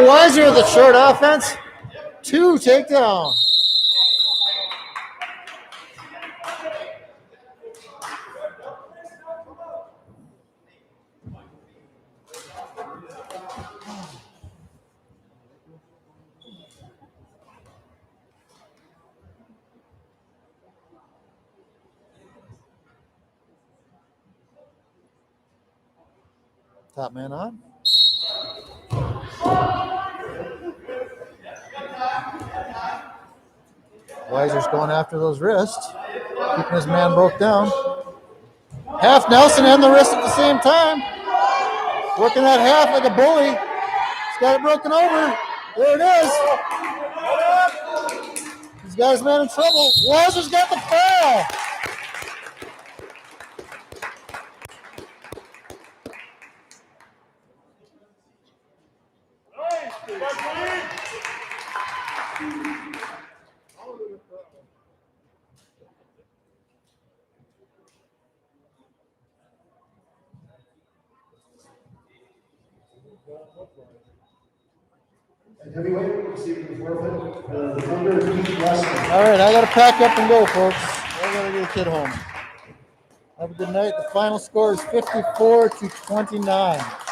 Weiser with the short offense. 2 takedown. Top man on. Weiser's going after those wrists, keeping his man broke down. Half Nelson and the wrist at the same time. Working that half like a bully. He's got it broken over. There it is. He's got his man in trouble. Weiser's got the foul. Heavyweight receiving the forfeit for the Thunder, Pete Westman. All right, I got to pack up and go, folks. I got to get a kid home. Have a good night. The final score is 54-29.